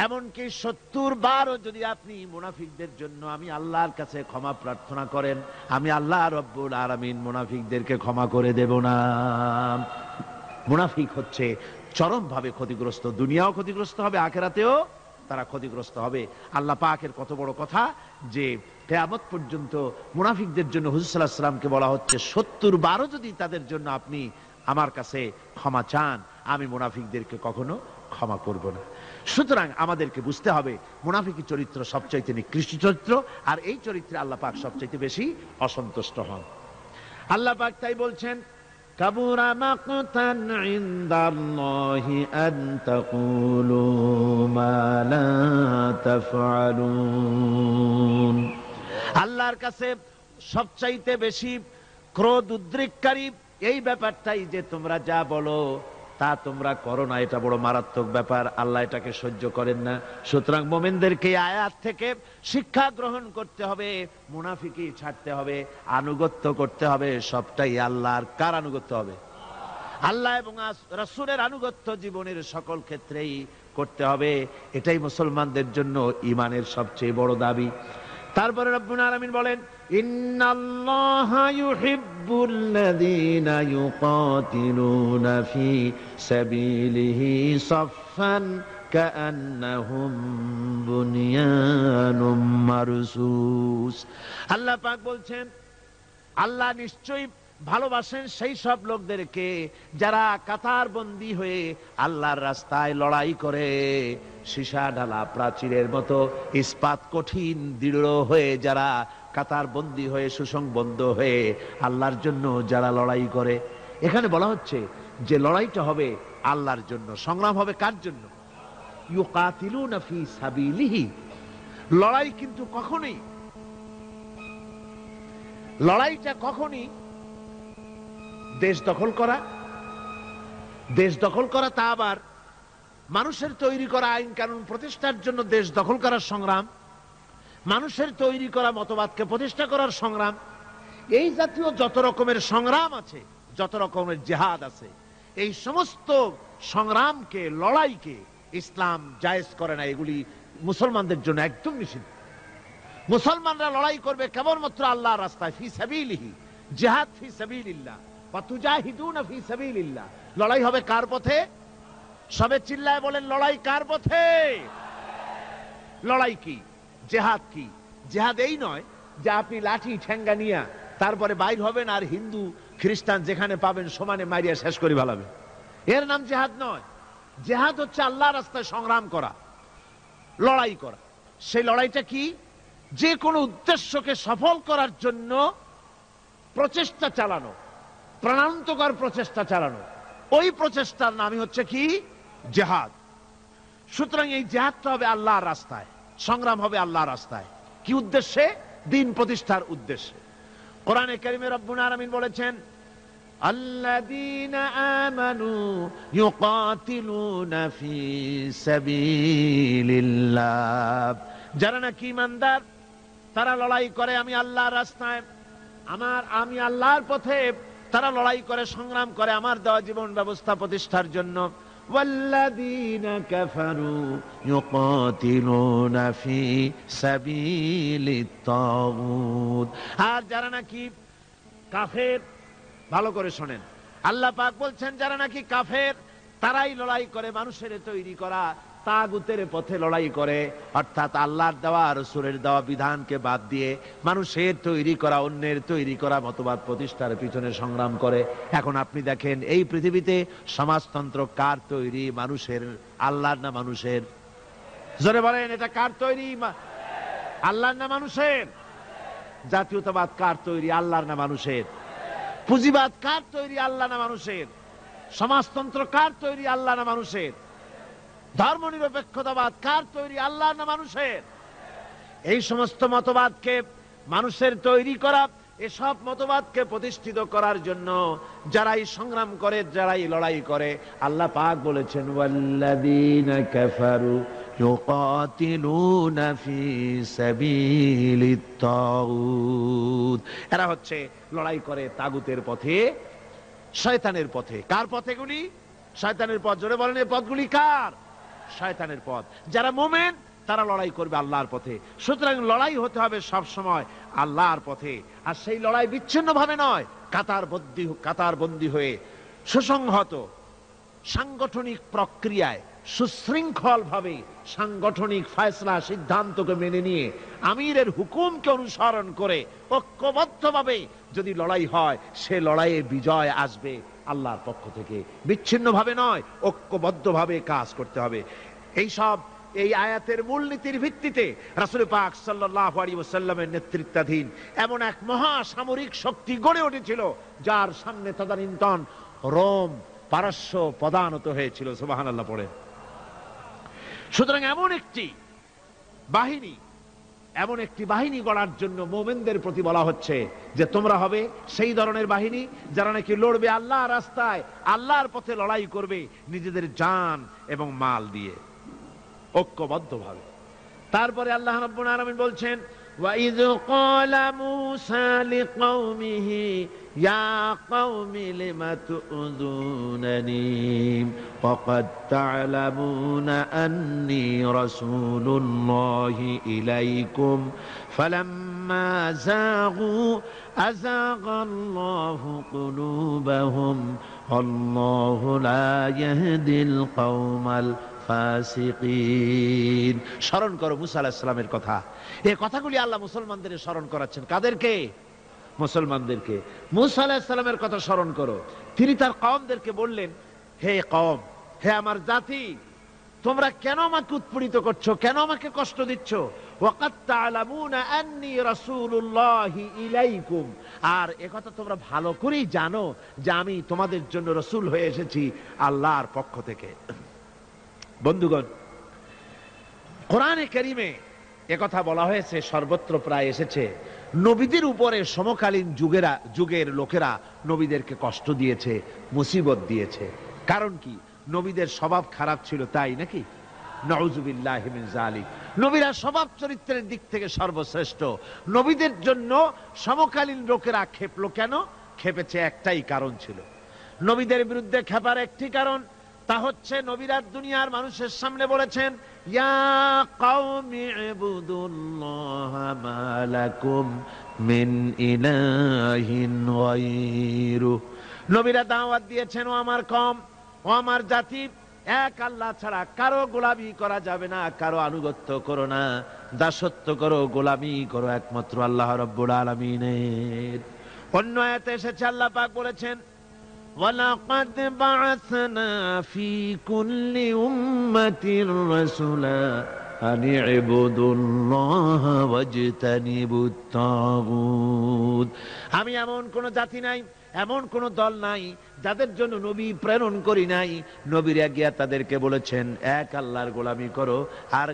A: এমনকি ৭০ বারও যদি আপনি মুনাফিকদের জন্য আমি আল্লাহর কাছে ক্ষমা প্রার্থনা করেন, আমি আল্লাহ রব্বুল আলামিন মুনাফিকদেরকে ক্ষমা করে দেব না। মুনাফিক হচ্ছে চরমভাবে ক্ষতিগ্রস্ত, দুনিয়াও ক্ষতিগ্রস্ত হবে, আখিরাতেও তারা ক্ষতিগ্রস্ত হবে। আল্লাহ পাকের কত বড় কথা যে কিয়ামত পর্যন্ত মুনাফিকদের জন্য হুজুর সাল্লাল্লাহু আলাইহি ওয়াসাল্লামকে বলা হচ্ছে ৭০ বারও যদি তাদের জন্য আপনি আমার কাছে ক্ষমা চান, আমি মুনাফিকদেরকে কখনো ক্ষমা করব না। সুতরাং আমাদেরকে বুঝতে হবে মুনাফিকি চরিত্র সবচাইতে নিকৃষ্ট চরিত্র, আর এই চরিত্রে আল্লাহ পাক সবচাইতে বেশি অসন্তুষ্ট হন। আল্লাহ পাক তাই বলছেন, কাবুরা মাকতান ইনদাল্লাহি আন তাকুলু মা লা তাফআলুন, আল্লাহর কাছে সবচাইতে বেশি ক্রোধ উদ্রেককারী এই ব্যাপারটাই যে তোমরা যা বলো তা তোমরা করো না, এটা বড় মারাত্মক ব্যাপার, আল্লাহ এটাকে সহ্য করেন না। সুতরাং মুমিনদেরকে আয়াত থেকে শিক্ষা গ্রহণ করতে হবে, মুনাফিকি ছাড়তে হবে, আনুগত্য করতে হবে, সবটাই আল্লাহর। কার আনুগত্য হবে? আল্লাহ এবং রাসূলের আনুগত্য জীবনের সকল ক্ষেত্রেই করতে হবে। এটাই মুসলমানদের জন্য ঈমানের সবচেয়ে বড় দাবি। তারপরে রব্বুল আলামিন বলেন, ইন্নাল্লাহা ইউহিব্বুল্লাযীনা ইউকাতিলুনা ফি সাবিলিহি সাফফান কাআন্নাহুম বুনিয়ানুম মারসুস। আল্লাহ পাক বলছেন, আল্লাহ নিশ্চয়ই ভালোবাসেন সেই সব লোকদেরকে যারা কাতারবন্দী হয়ে আল্লাহর রাস্তায় লড়াই করে, সীসা ঢালা প্রাচীরের মতো ইস্পাত কঠিন দৃঢ় হয়ে যারা কাতারবন্দী হয়ে সুসংবদ্ধ হয়ে আল্লাহর জন্য যারা লড়াই করে। এখানে বলা হচ্ছে যে লড়াইটা হবে আল্লাহর জন্য, সংগ্রাম হবে কার জন্য? ইউকাতিলুনা ফি সাবিলিহি। লড়াই কিন্তু লড়াইটা কখনই দেশ দখল করা, তা আবার মানুষের তৈরি করা আইন কানুন প্রতিষ্ঠার জন্য দেশ দখল করার সংগ্রাম, মানুষের তৈরি করা মতবাদকে প্রতিষ্ঠা করার সংগ্রাম, এই জাতীয় যত রকমের সংগ্রাম আছে, যত রকমের জিহাদ আছে, এই সমস্ত সংগ্রামকে, লড়াইকে ইসলাম জায়েজ করে না। এগুলি মুসলমানদের জন্য একদম নিষিদ্ধ। মুসলমানরা লড়াই করবে কেবলমাত্র আল্লাহর রাস্তায়, ফি সাবিলিহি, জিহাদ ফি সাবিলিল্লাহ ওয়া তুজাহিদুনা ফি সাবিলিল্লাহ। লড়াই হবে কার পথে? সবে চিল্লায় বলেন লড়াই কার পথে? লড়াই কি? জেহাদ কি? জেহাদ এই নয় যে আপনি লাঠি ঠেঙ্গা নিয়ে তারপরে বাইর হবেন আর হিন্দু খ্রিস্টান যেখানে পাবেন সমানে মারিয়া শেষ করে ফেলাবেন। এর নাম জেহাদ নয়। জেহাদ হচ্ছে আল্লাহর রাস্তায় সংগ্রাম করা, লড়াই করা। সেই লড়াইটা কি? যে কোনো উদ্দেশ্যকে সফল করার জন্য প্রচেষ্টা চালানো, প্রাণান্তকর প্রচেষ্টা চালানো, ওই প্রচেষ্টার নামই হচ্ছে কি? জেহাদ। সুতরাং এই জেহাদটা হবে আল্লাহর রাস্তায়, সংগ্রাম হবে আল্লাহর রাস্তায়। কি উদ্দেশ্যে? দিন প্রতিষ্ঠার উদ্দেশ্যে। কোরআনে কারিমে রব্বুল আলামিন বলেছেন, আল্লাযীনা আমানু ইউকাতিলুনা ফি সাবিলিল্লাহ, যারা নাকি ঈমানদার তারা লড়াই করে আমি আল্লাহর রাস্তায়, আমি আল্লাহর পথে তারা লড়াই করে, সংগ্রাম করে আমার দেওয়া জীবন ব্যবস্থা প্রতিষ্ঠার জন্য। ওয়াল্লাযীনা কাফারু ইউকাতিলুনা ফি সাবিলিত তাগুত, আর যারা নাকি কাফের, ভালো করে শোনেন, আল্লাহ পাক বলছেন যারা নাকি কাফের তারাই লড়াই করে মানুষের তৈরি করা তাগুতের পথে লড়াই করে, অর্থাৎ আল্লাহর দেওয়া রাসূলের দেওয়া বিধানকে বাদ দিয়ে মানুষের তৈরি করা, অন্যের তৈরি করা মতবাদ প্রতিষ্ঠার পিছনে সংগ্রাম করে। এখন আপনি দেখেন এই পৃথিবীতে সমাজতন্ত্র কার তৈরি? মানুষের। আল্লাহর না মানুষের? জোরে বলেন, এটা কার তৈরি? আল্লাহর না মানুষের? জাতীয়তাবাদ কার তৈরি? আল্লাহর না মানুষের? পুঁজিবাদ কার তৈরি? আল্লাহ না মানুষের? সমাজতন্ত্র কার তৈরি? আল্লাহ না মানুষের? ধর্মনিরপেক্ষতাবাদ কার তৈরি? আল্লাহ না মানুষের? এই সমস্ত মতবাদকে মানুষের তৈরি করা, এসব মতবাদকে প্রতিষ্ঠিত করার জন্য যারাই সংগ্রাম করে, যারাই লড়াই করে, আল্লাহ পাক বলেছেন ওয়াল্লাযীনা কাফারু ইউকাতিলুনা ফি সাবিলিত তাগুত, এরা হচ্ছে লড়াই করে তাগুতের পথে, শয়তানের পথে। কার পথেগুলি? শয়তানের পথ। জোরে বলেন, এই পথগুলি কার? শয়তানের পথ। যারা মুমিন তারা লড়াই করবে আল্লাহর পথে। সুতরাং লড়াই হতে হবে সব সময় আল্লাহর পথে। আর সেই লড়াই বিচ্ছিন্ন ভাবে নয়, কাতারবন্দী হয়ে সুসংহত সাংগঠনিক প্রক্রিয়ায় সুশৃঙ্খল ভাবে সাংগঠনিক ফয়সলা সিদ্ধান্তকে মেনে নিয়ে আমিরের হুকুমকে অনুসরণ করে ঐক্যবদ্ধভাবে যদি লড়াই হয়, সে লড়াইয়ে বিজয় আসবে আল্লাহর পক্ষ থেকে। বিচ্ছিন্ন ভাবে নয়, ঐক্যবদ্ধভাবে কাজ করতে হবে। এই আয়াতের মূলনীতির ভিত্তিতে রাসূল পাক সাল্লাল্লাহু আলাইহি ওয়াসাল্লামের নেতৃত্বাধীন এমন এক মহা সামরিক শক্তি গড়ে উঠেছিল, যার সামনে তদানীন্তন রোম পারস্য পদানত হয়েছিল। সুবহানাল্লাহ পড়ে। সুতরাং এমন একটি বাহিনী গড়ার জন্য মুমিনদের প্রতি বলা হচ্ছে যে তোমরা হবে সেই ধরনের বাহিনী যারা নাকি লড়বে আল্লাহর রাস্তায়, আল্লাহর পথে লড়াই করবে নিজেদের জান এবং মাল দিয়ে, ঐক্যবদ্ধভাবে। তারপরে আল্লাহ রাব্বুল আলামিন বলছেন, وَإِذْ قَالَ مُوسَى لِقَوْمِهِ يَا قَوْمِ لِمَ تُؤْذُونَنِي وَقَدْ تَعْلَمُونَ أَنِّي رَسُولُ اللَّهِ إِلَيْكُمْ فَلَمَّا زَاغُوا أَزَاغَ اللَّهُ قُلُوبَهُمْ وَاللَّهُ لَا يَهْدِي الْقَوْمَ ফাসিকিন। স্মরণ করো মুসা আলাইহিস সালামের কথা। এই কথাগুলি আল্লাহ মুসলমানদের স্মরণ করাচ্ছেন। কাদেরকে? মুসলমানদেরকে। মুসা আলাইহিস সালামের কথা স্মরণ করো। তিনি তার কওমদেরকে বললেন, হে কওম, হে আমার জাতি, তোমরা কেন আমাকে উৎপীড়িত করছো, কেন আমাকে কষ্ট দিচ্ছ? ওয়াকাদ তা'লামুনা আন্নী রাসূলুল্লাহি ইলাইকুম, আর একথা তোমরা ভালো করেই জানো যে আমি তোমাদের জন্য রাসূল হয়ে এসেছি আল্লাহর পক্ষ থেকে। বন্ধুগণ, কোরআনে কারীমে একথা বলা হয়েছে, সর্বত্র প্রায় এসেছে, নবীদের উপরে সমকালীন যুগের লোকেরা নবীদেরকে কষ্ট দিয়েছে, মুসিবত দিয়েছে। কারণ কি? নবীদের স্বভাব খারাপ ছিল, তাই নাকি? নাউযুবিল্লাহি মিন যালিক। নবীরা স্বভাব চরিত্রের দিক থেকে সর্বশ্রেষ্ঠ। নবীদের জন্য সমকালীন লোকেরা ক্ষেপলো কেন? ক্ষেপেছে একটাই কারণ ছিল। নবীদের বিরুদ্ধে ক্ষেপার একটি কারণ, তা হচ্ছে নবীরা দুনিয়ার মানুষের সামনে বলেছেন, ইয়া কওমি ইবুদুল্লাহা মা লাকুম মিন ইলাহিন গায়রু। নবীরা দাওয়াত দিয়েছেন, ও আমার কওম, ও আমার জাতি, এক আল্লাহ ছাড়া কারো গোলামি করা যাবে না, কারো আনুগত্য করো না, দাসত্ব করো, গোলামি করো একমাত্র আল্লাহ রাব্বুল আলামিনের। অন্য আয়াতে এসেছে আল্লাহ পাক বলেছেন, ওয়ালাকাদ বা'আসনা ফি কুল্লি উম্মাতির রাসূলা আন ইবুদুল্লাহ ওয়াজতানিবুত তাগুত। আমি এমন কোন জাতি নাই, এমন কোন দল নাই যাদের জন্য নবী প্রেরণ করি নাই। নবীরা গিয়া তাদেরকে বলেছেন এক আল্লাহর গোলামি করো, আর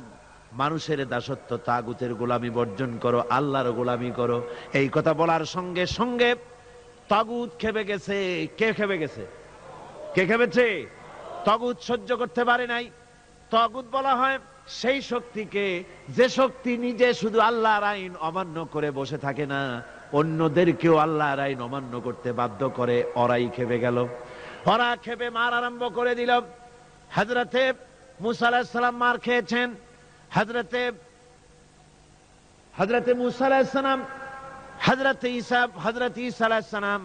A: মানুষের দাসত্ব তাগুতের গোলামি বর্জন করো, আল্লাহর গোলামি করো। এই কথা বলার সঙ্গে সঙ্গে তাগুত খেপে গেছে। কে খেপে গেছে? কে খেপেছে? তাগুত সহ্য করতে পারে নাই। তাগুত বলা হয় সেই শক্তিকে যে শক্তি নিজে শুধু আল্লাহর আইন অমান্য করে বসে থাকে না, অন্যদেরকেও আল্লাহর আইন অমান্য করতে বাধ্য করে। ওরাই খেপে গেল। ওরা খেপে মার আরম্ভ করে দিল। হযরতে মুসা আলাইহিস সালাম মার খেয়েছেন। হযরতে মুসা আলাইহিস সালাম, হযরতে ঈসা আলাইহিস সালাম,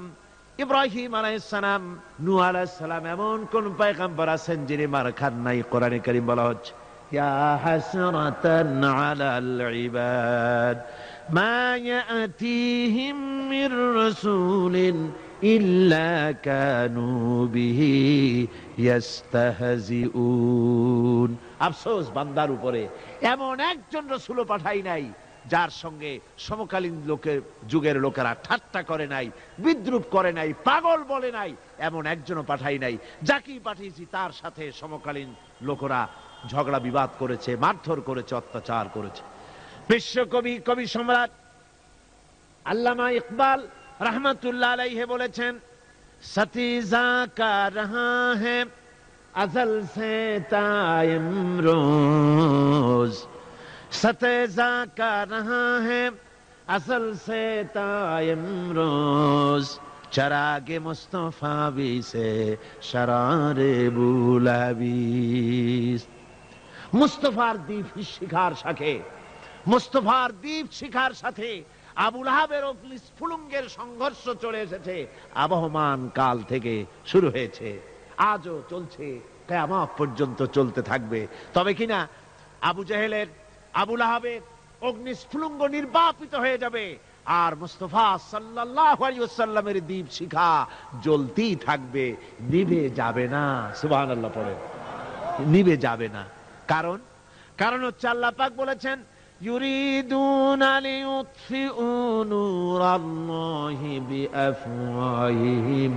A: ইব্রাহিম আলাইহিস সালাম, নূহ আলাইহিস সালাম, এমন কোন পয়গম্বর আছেন যিনি মার খান নাই? কোরআনে কারীম বলা হচ্ছে, ইয়া হাসরাতান আলাল ইবাদ মা ইয়াতিহিম মির রাসূলিন ইল্লা কানু বিহি ইস্তাহজিউন। আফসোস বান্দার উপরে, এমন একজন রাসূলও পাঠাই নাই যার সঙ্গে সমকালীন যুগের লোকেরা ঠাট্টা করে নাই, বিদ্রুপ করে নাই, পাগল বলে নাই। এমন একজনও পাঠাই নাই। যাকেই পাঠিয়েছি তার সাথে সমকালীন লোকেরা ঝগড়া বিবাদ করেছে, মারধর করেছে, অত্যাচার করেছে। বিশ্বকবি, কবি সম্রাট আল্লামা ইকবাল রহমতুল্লাহ আলাইহি বলেছেন, সতীজা কা রহা হ্যায় আজল সে তায়েম রোজ, सतेजा का रहा है असल से तायम रोज, चरागे मुस्तफा भी से शरारे बुलाबीस। मुस्तफार दीप शिखार शाखे, मुस्तफार दीप शिखार साथे আবু লাহাবের স্ফুলিঙ্গের সংঘর্ষ চলে এসেছে। আবহমান কাল থেকে শুরু হয়েছে, আজও চলছে, কিয়ামত পর্যন্ত চলতে থাকবে। তবে কিনা আবু জেহেলের, আবু লাহাবের অগ্নিস্ফুলিঙ্গ নির্বাপিত হয়ে যাবে, আর মুস্তাফা সাল্লাল্লাহু আলাইহি ওয়াসাল্লামের দীপ শিখা জ্বলতেই থাকবে, নিভে যাবে না। সুবহানাল্লাহ পড়ে, নিভে যাবে না। কারণ হচ্ছে আল্লাহ পাক বলেছেন, ইউরিদুনা লিইউতফিউ নূরাল্লাহি বিআফওয়াহিহিম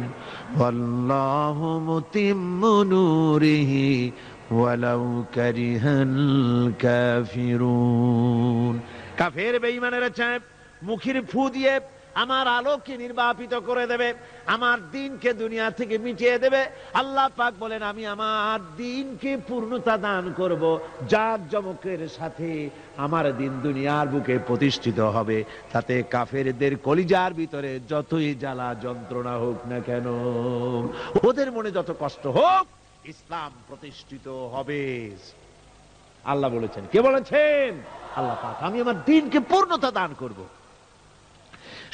A: ওয়াল্লাহু মুতিম্মু নূরিহি ওয়ালাউ কারিহাল কাফিরুন। কাফের বেঈমানেরা চায় মুখের ফু দিয়ে আমার আলোকে নির্বাপিত করে দেবে, আমার দ্বীনকে দুনিয়া থেকে মিটিয়ে দেবে। আল্লাহ পাক বলেন, আমি আমার দ্বীনকে পূর্ণতা দান করব, জাঁকজমকের সাথে আমার দ্বীন দুনিয়ার বুকে প্রতিষ্ঠিত হবে। তাতে কাফেরদের কলিজার ভিতরে যতই জ্বালা যন্ত্রণা হোক না কেন, ওদের মনে যত কষ্ট হোক, ইসলাম প্রতিষ্ঠিত হবে। আল্লাহ বলেছেন। কে বলেছেন? আল্লাহ পাক। আমি আমার দ্বীনকে পূর্ণতা দান করব।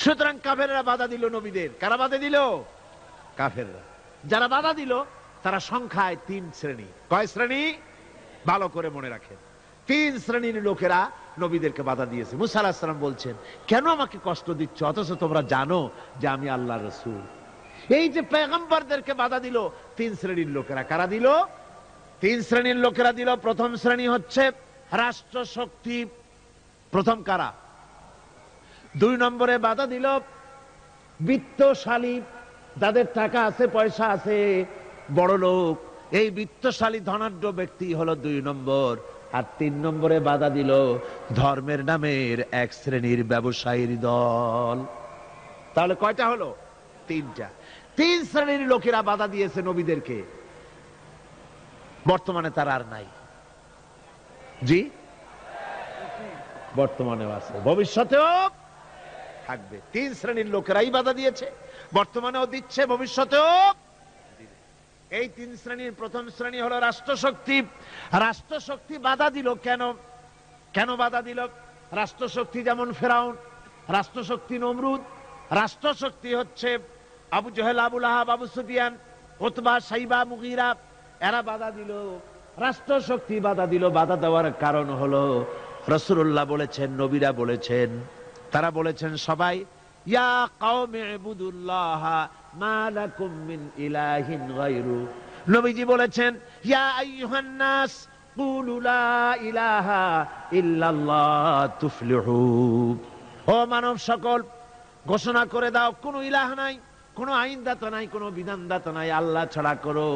A: সুতরাং কাফেররা বাধা দিল নবীদের। কারা বাধা দিল? কাফেররা। যারা বাধা দিল তারা সংখ্যায় 3 শ্রেণী। কয় শ্রেণী? ভালো করে মনে রাখেন। 3 শ্রেণীর লোকেরা নবীদেরকে বাধা দিয়েছে। মুসা আলাইহিস সালাম বলছেন, কেন আমাকে কষ্ট দিচ্ছ অথচ তোমরা জানো যে আমি আল্লাহর রাসূল? এই যে পয়গম্বরদেরকে বাধা দিল 3 শ্রেণীর লোকেরা। কারা দিল? 3 শ্রেণীর লোকেরা দিল। প্রথম শ্রেণী হচ্ছে রাষ্ট্র শক্তি। প্রথম কারা? 2 নম্বরে বাধা দিল বিত্তশালী, যাদের টাকা আছে, পয়সা আছে, বড় লোক। এই বিত্তশালী ধনাঢ্য ব্যক্তি হলো 2 নম্বর। আর 3 নম্বরে বাধা দিল ধর্মের নামের এক শ্রেণীর ব্যবসায়ীর দল। তাহলে কয়টা হলো? 3টা। 3 শ্রেণীর লোকেরা বাধা দিয়েছে নবীদেরকে। বর্তমানে তারা আর নাই। জি, বর্তমানেও আছে, ভবিষ্যতেও থাকবে। 3 শ্রেণীর লোকেরাই বাধা দিয়েছে, বর্তমানেও দিচ্ছে, ভবিষ্যতেও। এই 3 শ্রেণীর প্রথম শ্রেণী হলো রাষ্ট্রশক্তি। রাষ্ট্রশক্তি বাধা দিল কেন? কেন বাধা দিল? রাষ্ট্রশক্তি যেমন ফেরাউন, রাষ্ট্রশক্তি নমরুদ, রাষ্ট্রশক্তি হচ্ছে আবু জেহেল, আবু লাহাব, আবু সুফিয়ান, উতবা, সাইবা, মুগীরা, এরা বাধা দিল, রাষ্ট্র শক্তি বাধা দিল। বাধা দেওয়ার কারণ হলো রাসূলুল্লাহ বলেছেন, নবীরা বলেছেন, তারা বলেছেন সবাই ইয়া কওমি ইবুদুল্লাহ মা লাকুম মিন ইলাহিন গায়রু। নবীজি বলেছেন ইয়া আইয়ুহান নাস কুলু লা ইলাহা ইল্লাল্লাহ তুফলিহু। ও মানব সকল, ঘোষণা করে দাও কোনো ইলাহ নাই, কোনো আইনদাতা নাই, কোনো বিধানদাতা নাই, আল্লাহ ছাড়া করো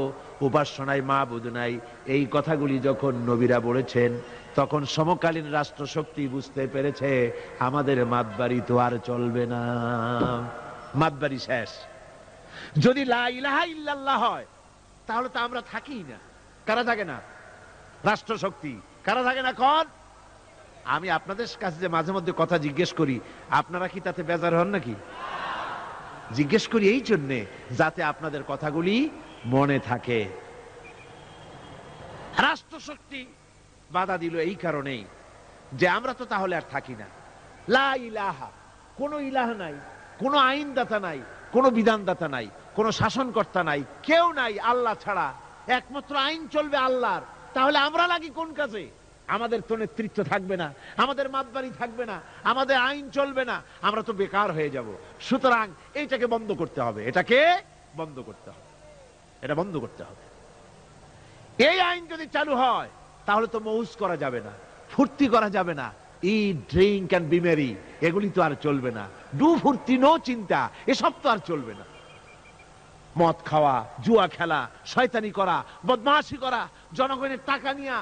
A: উপাস্য নাই, মাবুদ নাই। এই কথাগুলি যখন নবীরা বলেছেন, তখন সমকালীন রাষ্ট্রশক্তি বুঝতে পেরেছে আমাদের মাতবাড়ি তো আর চলবে না, মাতবাড়ি শেষ। যদি লা ইলাহা ইল্লাল্লাহ হয় তাহলে তো আমরা থাকি না। কারা থাকে না? রাষ্ট্রশক্তি। কারা থাকে না? কোন? আমি আপনাদের কাছে যে মাঝে মধ্যে কথা জিজ্ঞেস করি, আপনারা কি তাতে বেজার হন নাকি? জিজ্ঞেস করি এই জন্যে যাতে আপনাদের কথাগুলি মনে থাকে। রাষ্ট্রশক্তি বাধা দিল এই কারণেই যে আমরা তো তাহলে আর থাকি না। লা ইলাহা, কোনো ইলাহ নাই, কোনো আইনদাতা নাই, কোনো বিধানদাতা নাই, কোনো শাসনকর্তা নাই, কেউ নাই আল্লাহ ছাড়া। একমাত্র আইন চলবে আল্লাহর। তাহলে আমরা লাগি কোন কাজে? আমাদের তো নেতৃত্ব থাকবে না, আমাদের মাতবাড়ি থাকবে না, আমাদের আইন চলবে না, আমরা তো বেকার হয়ে যাব। সুতরাং এইটাকে বন্ধ করতে হবে, এটাকে বন্ধ করতে হবে, এটা বন্ধ করতে হবে। এই আইন যদি চালু হয় তাহলে তো মৌজ করা যাবে না, ফুর্তি করা যাবে না, ইট ড্রিঙ্ক এন্ড বি মেরি, এগুলি তো আর চলবে না। ডু ফুর্তি নো চিন্তা, এসব তো আর চলবে না। মদ খাওয়া, জুয়া খেলা, শয়তানি করা, বদমাশি করা, জনগণের টাকা নিয়ে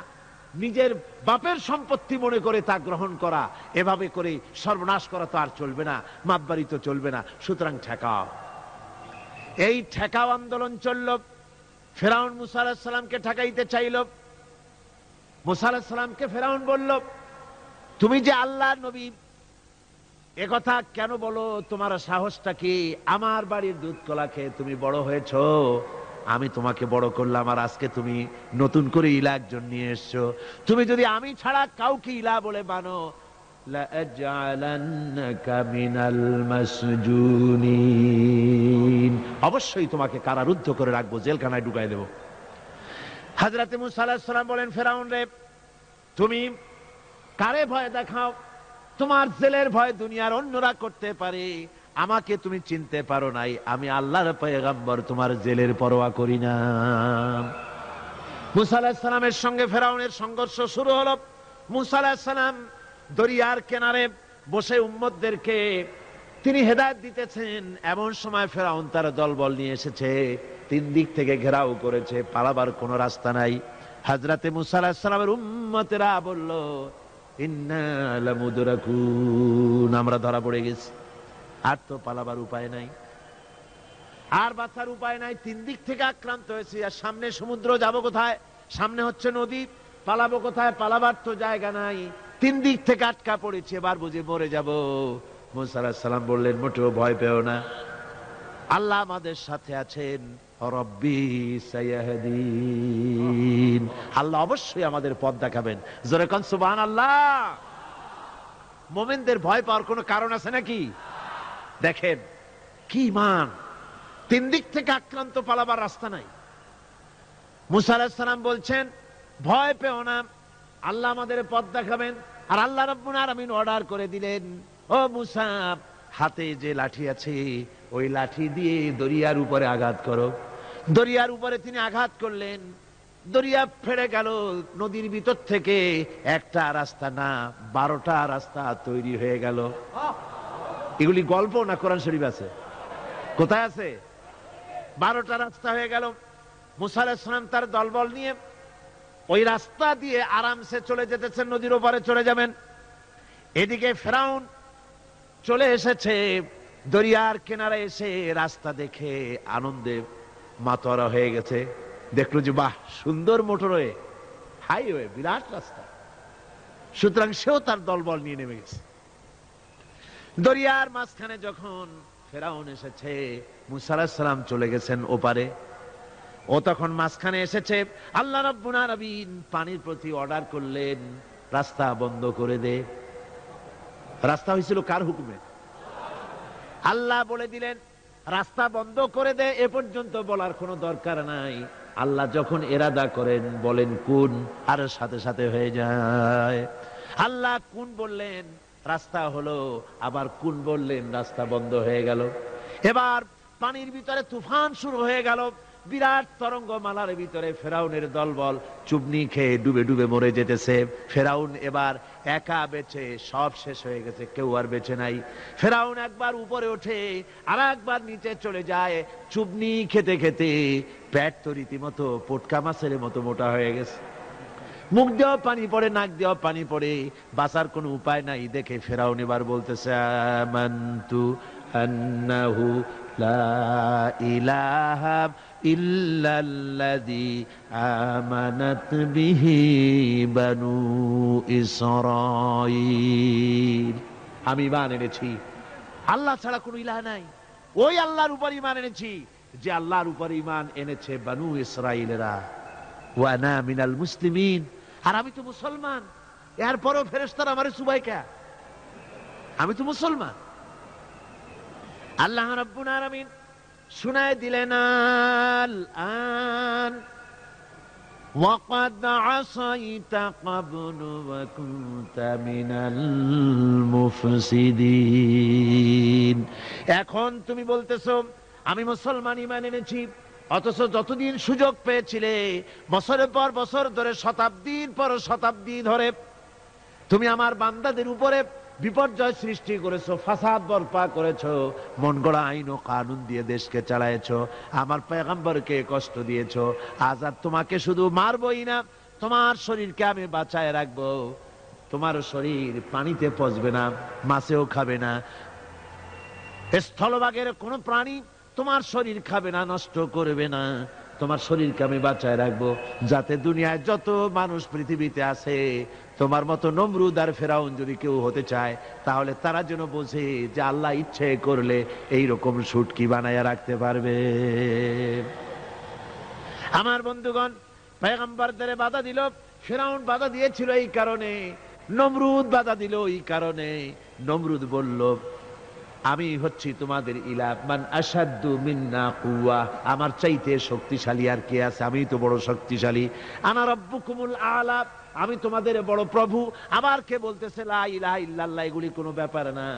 A: নিজের বাপের সম্পত্তি মনে করে তা গ্রহণ করা, এভাবে করে সর্বনাশ করা তো আর চলবে না, মাতবাড়ি তো চলবে না। সুতরাং ঠেকাও। এই ঠেকাও আন্দোলন চলল। ফেরাউন মুসা আলাইহিস সালামকে ঠেকাইতে চাইল। মুসা আলাইহিস সালামকে ফেরাউন বলল, তুমি যে আল্লাহর নবী, একথা কেন বলো? তোমার সাহসটা কি? আমার বাড়ির দুধ কলা খেয়ে তুমি বড় হয়েছ, আমি তোমাকে বড় করলাম, আর আজকে তুমি নতুন করে ইলা একজন নিয়ে এসছো। তুমি যদি আমি ছাড়া কাউকে ইলা বলে মানো, লাআজআলান্নাকা মিনাল মাসজুনিন, অবশ্যই তোমাকে কারারুদ্ধ করে রাখবো, জেলখানায় ঢুকাই দেব। হযরত মুসা আলাইহিস সালাম বলেন, ফেরাউন রে, তুমি কারে ভয় দেখাও? তোমার জেলের ভয় দুনিয়ার অন্যরা করতে পারে, আমাকে তুমি চিনতে পারো নাই। আমি আল্লাহর পয়গম্বর, তোমার জেলের পরোয়া করি না। মুসা আলাইহিস সালামের সঙ্গে ফেরাউনের সংঘর্ষ শুরু হলো। মুসা আলাইহিস সালাম দরিয়ার কিনারে বসে উম্মতদেরকে তিনি হেদায়েত দিতেছেন। এমন সময় ফেরাউন তার দলবল নিয়ে এসেছে, তিন দিক থেকে ঘেরাও করেছে, পালাবার কোনো রাস্তা নাই। হযরতে মুসা আলাইহিস সালামের উম্মতেরা বলল, ইন্না লামুদরাকুন, আমরা ধরা পড়ে গেছি, আর তো পালাবার উপায় নাই, আর বাঁচার উপায় নাই। তিন দিক থেকে আক্রান্ত হয়েছে, আর সামনে সমুদ্র, যাব কোথায়? সামনে হচ্ছে নদী, পালাবো কোথায়? পালাবার তো জায়গা নাই, তিন দিক থেকে আটকা পড়েছে, এবার বুঝে মরে যাব। মুসা আলাইহিস সালাম বললেন, মোটেও ভয় পেও না, আল্লাহ আমাদের সাথে আছেন। রব্বি সায়াহদিন, আল্লাহ অবশ্যই আমাদের পথ দেখাবেন। জোরে কোন সুবহানাল্লাহ। মুমিনদের ভয় পাওয়ার কোনো কারণ আছে নাকি? দেখেন কি ঈমান, তিন দিক থেকে আক্রান্ত, পালাবার রাস্তা নাই। মুসা আলাইহিস সালাম বলছেন, ভয় পেও না, আল্লাহ আমাদের পথ দেখাবেন। আর আল্লাহ রাব্বুল আলামিন অর্ডার করে দিলেন, ও মুসা, হাতে যে লাঠি আছে ওই লাঠি দিয়ে দরিয়ার উপরে আঘাত করো। দরিয়ার উপরে তিনি আঘাত করলেন, দরিয়া ফেড়ে গেল। নদীর ভিতর থেকে একটা রাস্তা না, 12টা রাস্তা তৈরি হয়ে গেল। এগুলি গল্প না কোরআন শরীফ আছে? কোথায় আছে? 12টা রাস্তা হয়ে গেল। মুসা আলাইহিস সালাম তার দলবল নিয়ে ওই রাস্তা দিয়ে আরামসে চলে যেতেছেন, নদীর ওপারে চলে যাবেন। এদিকে ফেরাউন চলে এসেছে, দরিয়ার কিনারে এসে রাস্তা দেখে আনন্দে মাতোয়ারা হয়ে গেছে। দেখলো যে বাহ, সুন্দর মোটরওয়ে, হাইওয়ে, বিরাট রাস্তা। সুতরাং সেও তার দলবল নিয়ে নেমে গেছে। দরিয়ার মাঝখানে যখন ফেরাউন এসেছে, মুসা আলাইহিস সালাম চলে গেছেন ওপারে, ও তখন মাঝখানে এসেছে। আল্লাহ রাব্বুল আলামিন পানির প্রতি অর্ডার করলেন, রাস্তা বন্ধ করে দে। রাস্তা হয়েছিল কার হুকুমে? আল্লাহ বলে দিলেন রাস্তা বন্ধ করে দে। এ পর্যন্ত বলার কোনো দরকার নাই, আল্লাহ যখন এরাদা করেন, বলেন কুন, আর সাথে সাথে হয়ে যায়। আল্লাহ কুন বললেন, রাস্তা হলো, আবার কুন বললেন, রাস্তা বন্ধ হয়ে গেল। এবার পানির ভিতরে তুফান শুরু হয়ে গেল, বিরাট তরঙ্গমালার ভিতরে ফেরাউনের দলবল চুবনি খেয়ে ডুবে ডুবে মরে যেতেছে। ফেরাউন এবার একা বেঁচে, সব শেষ হয়ে গেছে, কেউ আর বেঁচে নাই। ফেরাউন একবার উপরে ওঠে, আর একবার নিচে চলে যায়। চুবনি খেতে খেতে পেট তো রীতিমতো পটকা মাছের মতো মোটা হয়ে গেছে। মুখ দেওয়া পানি পড়ে, নাক দেওয়া পানি পড়ে, বাঁচার কোনো উপায় নাই দেখে ফেরাউন এবার বলতেছে, আমানতু আন্নাহু লা ইলাহা ইল্লাল্লাযী আমানাত বিহি বানু ইসরাঈল। আমি ঈমান এনেছি আল্লাহ ছাড়া কোনো ইলাহ নাই, ওই আল্লাহর উপর ঈমান এনেছি যে আল্লাহর উপর ঈমান এনেছে বানু ইসরাঈলেরা। ওয়া আনা মিনাল মুসলিমিন, আর আমি তো মুসলমান। এরপরও ফেরেশতারা আমারে সুবাই কে, আমি তো মুসলমান। আল্লাহ রাব্বুল আলামিন শুনায় দিলেন, আন ওয়াকাদ আসাইতা ক্বাবলু ওয়া কুনতা মিনাল মুফসিদিন। এখন তুমি বলতেছো আমি মুসলমান, ঈমান এনেছি, অথচ যতদিন সুযোগ পেয়েছিলে, বছরের পর বছর ধরে, শতাব্দীর পর শতাব্দী ধরে তুমি আমার বান্দাদের উপরে বিপর্যয় সৃষ্টি করেছো, ফাসাদ বরপা করেছো, মন গড়া আইন ও কানুন দিয়ে দেশকে চালায়েছো, আমার পয়গম্বরকে কষ্ট দিয়েছো। আজ আর তোমাকে শুধু মারবই না, তোমার শরীরকে আমি বাঁচায় রাখবো। তোমার শরীর পানিতে পচবে না, মাছেও খাবে না, স্থলভাগের কোন প্রাণী তোমার শরীর খাবে না, নষ্ট করবে না। তোমার শরীরকে আমি বাঁচায় রাখবো, যাতে দুনিয়ায় যত মানুষ পৃথিবীতে আছে, তোমার মতো নমরুদ আর ফেরাউন যদি কেউ হতে চায়, তাহলে তারা যেন বোঝে যে আল্লাহ ইচ্ছে করলে এইরকম শুটকি বানায়া রাখতে পারবে। আমার বন্ধুগণ, পয়গম্বরদের বাধা দিল, ফেরাউন বাধা দিয়েছিল এই কারণে, নমরুদ বাধা দিল এই কারণে। নমরুদ বলল, আমি হচ্ছি তোমাদের ইলাহ, মান আশাদ্দু মিন্না কুওয়া, আমার চাইতে শক্তিশালী আর কে আছে, আমি তো বড় শক্তিশালী। আনা রাব্বুকুমুল আলা, আমি তোমাদের বড় প্রভু। আবার কে বলতেছে লা ইলাহা ইল্লাল্লাহ, এগুলি কোনো ব্যাপার না।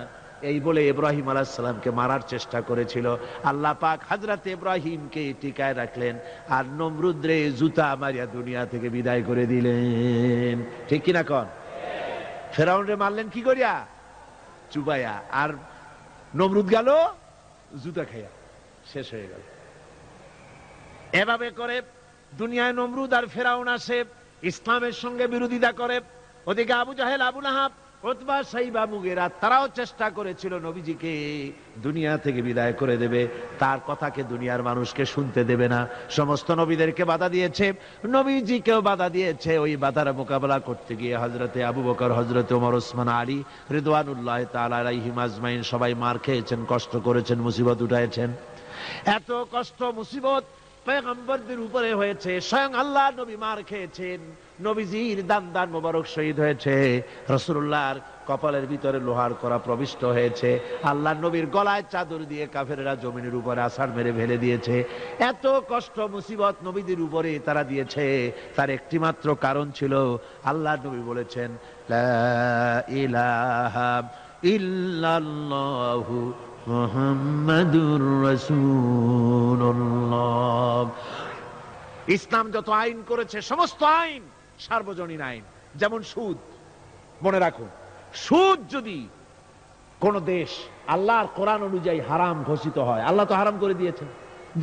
A: এই বলে ইব্রাহিম আলাইহিস সালামকে মারার চেষ্টা করেছিল, আল্লাহ পাক হযরত ইব্রাহিমকে টিকায় রাখলেন, আর নমরুদরে জুতা মারিয়া দুনিয়া থেকে বিদায় করে দিলেন। ঠিক কিনা কোন? ফেরাউনরে মারলেন কি করিয়া? চুবাইয়া। আর নমরুদ গেল জুতা খাইয়া, শেষ হয়ে গেল। এভাবে করে দুনিয়ায় নমরুদ আর ফেরাউন আসে, ইসলামের সঙ্গে বিরোধিতা করে। ওদিকে আবু জাহেল, আবু লাহাব, উতবা, সাইবা, মুগীরা, তারাও চেষ্টা করেছিল নবীজিকে দুনিয়া থেকে বিদায় করে দেবে, তার কথাকে দুনিয়ার মানুষকে শুনতে দেবে না। সমস্ত নবীদেরকে বাধা দিয়েছে, নবীজিকেও বাধা দিয়েছে। ওই বাধার মোকাবেলা করতে গিয়ে হযরতে আবু বকর, হযরতে ওমর, ওসমান, আলী রিদওয়ানুল্লাহি তাআলা আলাইহিম আজমাইন সবাই মার খেয়েছেন, কষ্ট করেছেন, মুসিবত উঠাইছেন। এত কষ্ট মুসিবত পয়গম্বরদের উপরে হয়েছে, স্বয়ং আল্লাহ নবী মার খেয়েছেন, নবীজির দান দান মোবারক শহীদ হয়েছে, রাসূলুল্লাহর কপালের ভিতরে লোহার করা প্রবিষ্ট হয়েছে, আল্লাহ নবীর গলায় চাদর দিয়ে কাফেররা জমিনের উপরে আছাড় মেরে ফেলে দিয়েছে। এত কষ্ট মুসিবত নবীদের উপরে তারা দিয়েছে, তার একটি মাত্র কারণ ছিল, আল্লাহ নবী বলেছেন, লা ইলাহা ইল্লাল্লাহু মুহাম্মাদুর রাসূলুল্লাহ। ইসলাম যত আইন করেছে, সমস্ত আইন সার্বজনীন আইন। যেমন সুদ, মনে রাখুন, সুদ যদি কোন দেশ আল্লাহর কোরআন অনুযায়ী হারাম ঘোষিত হয়, আল্লাহ তো হারাম করে দিয়েছেন,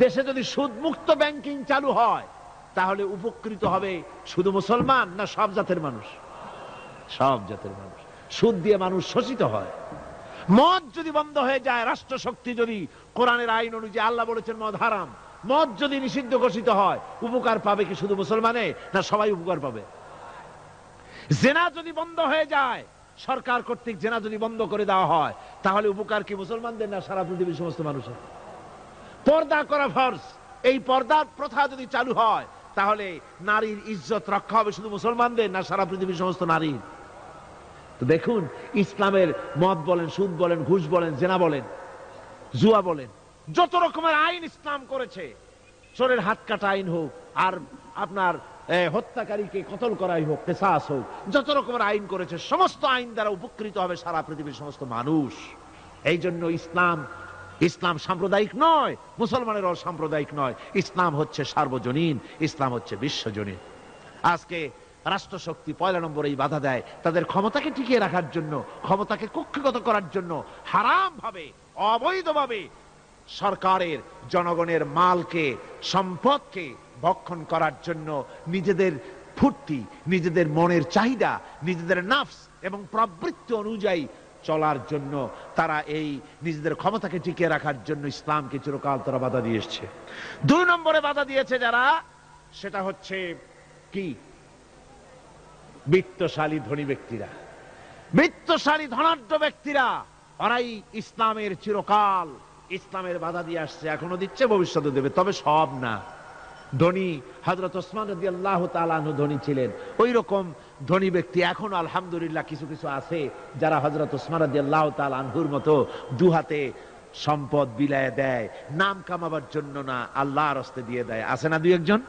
A: দেশে যদি সুদ মুক্ত ব্যাংকিং চালু হয়, তাহলে উপকৃত হবে শুধু মুসলমান না সব জাতের মানুষ? সব জাতের মানুষ। সুদ দিয়ে মানুষ শোষিত হয়। মদ যদি বন্ধ হয়ে যায়, রাষ্ট্র শক্তি যদি কোরআনের আইন অনুযায়ী, আল্লাহ বলেছেন মদ হারাম, মদ যদি নিষিদ্ধ ঘোষিত হয়, উপকার পাবে কি শুধু মুসলমানে না সবাই উপকার পাবে? জেনা যদি বন্ধ হয়ে যায়, সরকার কর্তৃক জেনা যদি বন্ধ করে দেওয়া হয়, তাহলে উপকার কি মুসলমানদের না সারা পৃথিবীর সমস্ত মানুষের? পর্দা করা ফরজ, এই পর্দার প্রথা যদি চালু হয়, তাহলে নারীর ইজ্জত রক্ষা হবে শুধু মুসলমানদের না সারা পৃথিবীর সমস্ত নারীর? তো দেখুন, ইসলামের মদ বলেন, সুদ বলেন, ঘুষ বলেন, জেনা বলেন, জুয়া বলেন, যত রকমের আইন ইসলাম করেছে, চোরের হাত কাটা আইন হোক, আর আপনার হত্যাকারীকে কতল করাই হোক, কিসাস হোক, যত রকমের আইন করেছে সমস্ত আইন দ্বারা উপকৃত হবে সারা পৃথিবীর সমস্ত মানুষ। এই জন্য ইসলাম সাম্প্রদায়িক নয়, মুসলমানেরও সাম্প্রদায়িক নয়। ইসলাম হচ্ছে সার্বজনীন, ইসলাম হচ্ছে বিশ্বজনীন। আজকে রাষ্ট্রশক্তি পয়লা নম্বরেই বাধা দেয় তাদের ক্ষমতাকে টিকিয়ে রাখার জন্য, ক্ষমতাকে কক্ষিগত করার জন্য হারাম ভাবে, অবৈধভাবে সরকারের জনগণের মালকে, সম্পদকে ভক্ষণ করার জন্য নিজেদের ফুর্তি, নিজেদের মনের চাহিদা, নিজেদের নাফস এবং প্রবৃত্তি অনুযায়ী চলার জন্য তারা এই নিজেদের ক্ষমতাকে টিকিয়ে রাখার জন্য ইসলামকে চিরকাল তারা বাধা দিয়ে এসছে। 2 নম্বরে বাধা দিয়েছে যারা, সেটা হচ্ছে কি? বিত্তশালী ধনী ব্যক্তিরা, বিত্তশালী ধনাঢ্য ব্যক্তিরা, ওরাই ইসলামের চিরকাল ইসলামের বাধা দিয়ে আসছে, এখনো দিচ্ছে, ভবিষ্যতে দেবে, তবে সব না। ধনী হযরত ওসমান রাদিয়াল্লাহু তাআলা আনহু ধনী ছিলেন, ওই রকম ধনী ব্যক্তি এখনো আলহামদুলিল্লাহ কিছু কিছু আছে যারা হযরত ওসমান রাদিয়াল্লাহু তাআলা আনহুর মতো দুহাতে সম্পদ বিলায় দেয়, নাম কামাবার জন্য না, আল্লাহর রাস্তায় দিয়ে দেয়। আছে না 2-1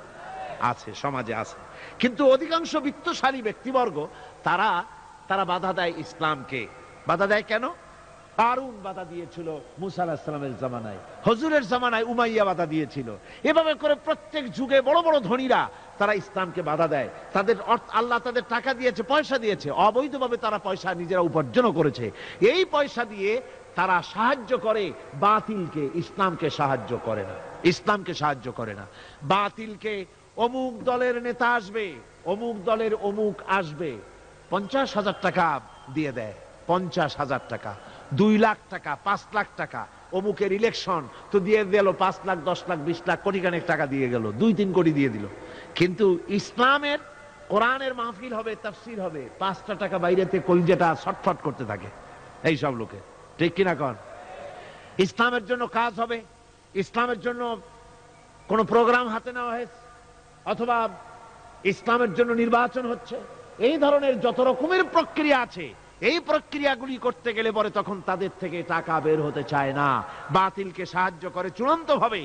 A: আছে, সমাজে আছে। কিন্তু অধিকাংশ বিত্তশালী ব্যক্তিবর্গ তারা বাধা দেয় ইসলামকে। বাধা দেয় কেন? কারুন বাধা দিয়েছিল মুসা আলাইহিস সালামের জামানায়, হুজুরের জামানায় উমাইয়া বাধা দিয়েছিল। এভাবে করে প্রত্যেক যুগে বড় বড় ধনীরা তারা ইসলামকে বাধা দেয়। তাদের আল্লাহ তাদের টাকা দিয়েছে, পয়সা দিয়েছে, অবৈধভাবে তারা পয়সা নিজেরা উপার্জনও করেছে। এই পয়সা দিয়ে তারা সাহায্য করে বাতিলকে, ইসলামকে সাহায্য করে না, ইসলামকে সাহায্য করে না। বাতিলকে অমুক দলের নেতা আসবে, অমুক দলের অমুক আসবে, 50,000 টাকা দিয়ে দেয়, 50,000 টাকা, 2 লাখ টাকা, 5 লাখ টাকা, অমুকের ইলেকশন তো দিয়ে দিল 5 লাখ, 10 লাখ, 20 লাখ, কোটি খানেক টাকা দিয়ে গেল, 2-3 কোটি দিয়ে দিল। কিন্তু ইসলামের কোরআনের মাহফিল হবে, তাফসীর হবে, 5টা টাকা বাইরেতে কলজেটা ছটফট করতে থাকে এই সব লোকে, ঠিক কিনা কন? ইসলামের জন্য কাজ হবে, ইসলামের জন্য কোন প্রোগ্রাম হাতে নেওয়া হয়েছে, অথবা ইসলামের জন্য নির্বাচন হচ্ছে, এই ধরনের যত রকমের প্রক্রিয়া আছে, এই প্রক্রিয়াগুলি করতে গেলে পরে তখন তাদের থেকে টাকা বের হতে চায় না, বাতিলকে সাহায্য করে চূড়ান্ত ভাবে,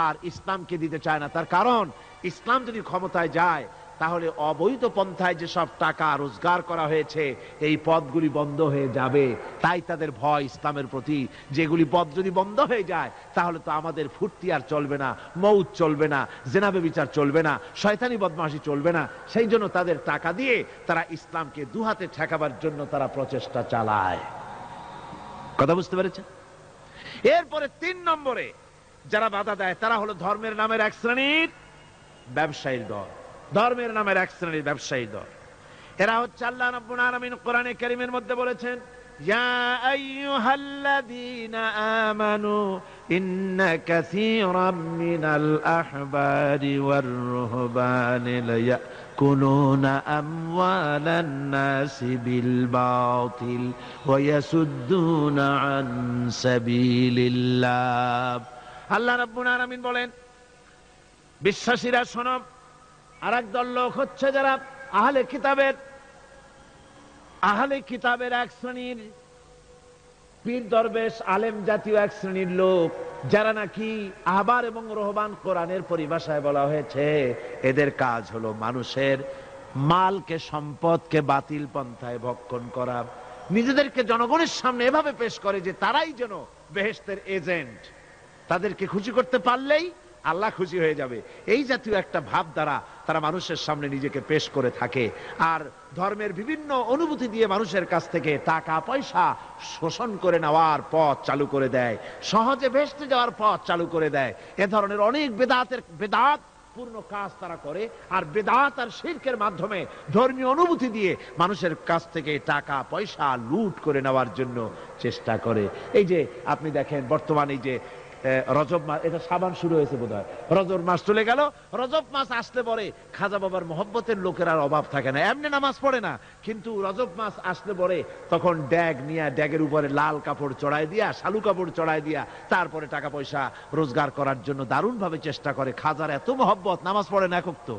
A: আর ইসলামকে দিতে চায় না। তার কারণ ইসলাম যদি ক্ষমতায় যায় তাহলে অবৈধ পন্থায় যেসব টাকা রোজগার করা হয়েছে এই পথগুলি বন্ধ হয়ে যাবে। তাই তাদের ভয় ইসলামের প্রতি, যেগুলি পথ যদি বন্ধ হয়ে যায় তাহলে তো আমাদের ফুর্তি আর চলবে না, মৌত চলবে না, জেনা ব্যভিচার চলবে না, শয়তানি বদমাশি চলবে না। সেই জন্য তাদের টাকা দিয়ে তারা ইসলামকে দুহাতে ঠেকাবার জন্য তারা প্রচেষ্টা চালায়। কথা বুঝতে পেরেছেন? এরপরে 3 নম্বরে যারা বাধা দেয় তারা হলো ধর্মের নামের এক শ্রেণীর ব্যবসায়ীর দল, ধর্মের নামের এক শ্রেণীর ব্যবসায়ী দল। এরা হচ্ছে, আল্লাহ রাব্বুল আলামিন কোরআনে কারীমের মধ্যে বলেছেন, ইয়া আইয়ুহাল্লাযীনা আমানু ইন্না কাসীরাম মিনাল আহবারি ওয়ার রুহবানি লায়াকুলুনা আমওয়ালান নাসি বিল বাতিল ওয়া ইয়াসুদ্দুনা আন সাবিলিল্লাহ। আল্লাহ রাব্বুল আলামিন বলেন, বিশ্বাসীরা শোনো, আরেক দল লোক হচ্ছে যারা আহলে কিতাবের এক শ্রেণীর পীর দরবেশ আলেম জাতীয় এক শ্রেণীর লোক, যারা নাকি আহবার এবং রহবান, কোরআনের পরিভাষায় বলা হয়েছে এদের কাজ হলো মানুষের মালকে, সম্পদকে বাতিল পন্থায় ভক্ষণ করা। নিজেদেরকে জনগণের সামনে এভাবে পেশ করে যে তারাই যেন বেহেশতের এজেন্ট, তাদেরকে খুশি করতে পারলেই আল্লাহ খুশি হয়ে যাবে। এই জাতীয় একটা ভাব দ্বারা তারা মানুষের সামনে নিজেকে পেশ করে থাকে, আর ধর্মের বিভিন্ন অনুভূতি দিয়ে মানুষের কাছ থেকে টাকা পয়সা শোষণ করে নেওয়ার পথ চালু করে দেয়, সহজে বেহেশতে যাওয়ার পথ চালু করে দেয়। এ ধরনের অনেক বেদাত পূর্ণ কাজ তারা করে, আর বেদাত আর শিরকের মাধ্যমে ধর্মীয় অনুভূতি দিয়ে মানুষের কাছ থেকে টাকা পয়সা লুট করে নেওয়ার জন্য চেষ্টা করে। এই যে আপনি দেখেন বর্তমানে এই যে রজব মাস, এটা সাবান শুরু হয়েছে বোধহয়, রজব মাস চলে গেল, রজব মাস আসলে পরে খাজা বাবার মহব্বতের লোকের আর অভাব থাকে না, এমনি নামাজ পড়ে না, কিন্তু রজব মাস আসলে পরে তখন ড্যাগ নিয়ে ড্যাগের উপরে লাল কাপড় চড়াই দিয়া, শালু কাপড় চড়াই দিয়া তারপরে টাকা পয়সা রোজগার করার জন্য দারুণ ভাবে চেষ্টা করে। খাজার এত মহব্বত, নামাজ পড়ে না একক তো,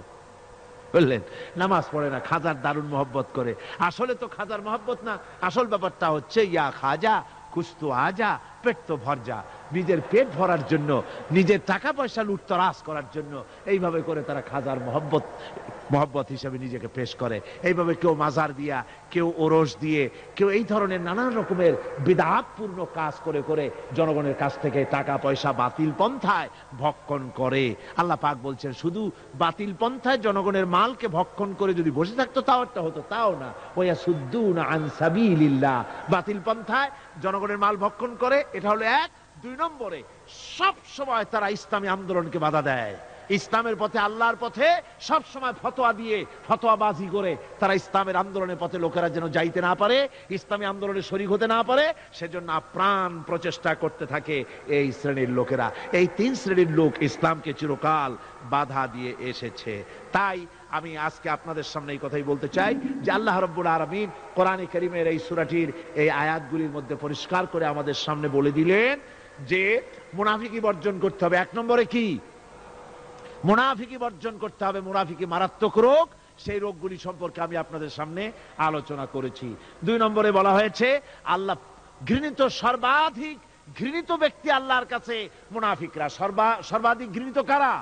A: বললেন নামাজ পড়ে না, খাজার দারুণ মহব্বত করে। আসলে তো খাজার মহব্বত না, আসল ব্যাপারটা হচ্ছে ইয়া খাজা কুছ তো আজা, পেট তো ভর যা, নিজের পেট ভরার জন্য, নিজের টাকা পয়সা লুটতরাজ করার জন্য এইভাবে করে তারা খাজার মহব্বত হিসেবে নিজেকে পেশ করে। এইভাবে কেউ মাজার দিয়া, কেউ ওরস দিয়ে, কেউ এই ধরনের নানান রকমের বিদআতপূর্ণ কাজ করে করে জনগণের কাছ থেকে টাকা পয়সা বাতিল পন্থায় ভক্ষণ করে। আল্লাহ পাক বলছেন শুধু বাতিল পন্থায় জনগণের মালকে ভক্ষণ করে যদি বসে থাকতো তাও একটা হতো, তাও না। ওয়াসুদ্দুনা আন সাবিলিল্লাহ, বাতিল পন্থায় জনগণের মাল ভক্ষণ করে, এটা হলো এক। দুই নম্বরে সব সময় তারা ইসলামী আন্দোলনকে বাধা দেয়। ইসলামের পথে, আল্লাহর পথে সব সময় ফতোয়া দিয়ে, ফতোয়াবাজি করে তারা ইসলামের আন্দোলনের পথে লোকেরা যেন যাইতে না পারে, ইসলামী আন্দোলনে শরীক হতে না পারে, সেজন্য আপ্রাণ প্রচেষ্টা করতে থাকে এই শ্রেণীর লোকেরা। এই তিন শ্রেণীর লোক ইসলামকে চিরকাল বাধা দিয়ে এসেছে। তাই আমি আজকে আপনাদের সামনে এই কথাই বলতে চাই যে আল্লাহ রাব্বুল আলামিন কোরআনে কারীমের এই সূরাটির এই আয়াতগুলির মধ্যে পরিষ্কার করে আমাদের সামনে বলে দিলেন যে মুনাফিকি বর্জন করতে হবে। এক নম্বরে কি? মুনাফিকি বর্জন করতে হবে। মুনাফিকি মারাত্মক রোগ, সেই রোগগুলি সম্পর্কে আমি আপনাদের সামনে আলোচনা করেছি। দুই নম্বরে বলা হয়েছে আল্লাহ ঘৃণিত, সর্বাধিক ঘৃণিত ব্যক্তি আল্লাহর কাছে মুনাফিকরা। সর্বাধিক ঘৃণিত কারা?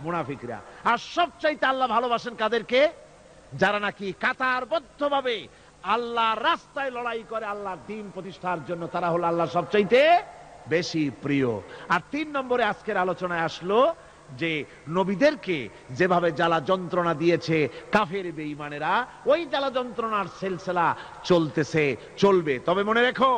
A: মুনাফিকরা। আর সবচাইতে আল্লাহ ভালোবাসেন কাদেরকে? যারা নাকি কাতারবদ্ধভাবে আল্লাহর রাস্তায় লড়াই করে আল্লাহর দ্বীন প্রতিষ্ঠার জন্য, তারা হলো আল্লাহ সবচাইতে বেশি প্রিয়। আর তিন নম্বরে আজকের আলোচনায় আসলো যে নবীদেরকে যেভাবে জ্বালা যন্ত্রণা দিয়েছে কাফের বেঈমানেরা, ওই জ্বালা যন্ত্রণার সিলসিলা চলতেছে, চলবে। তবে মনে রেখো,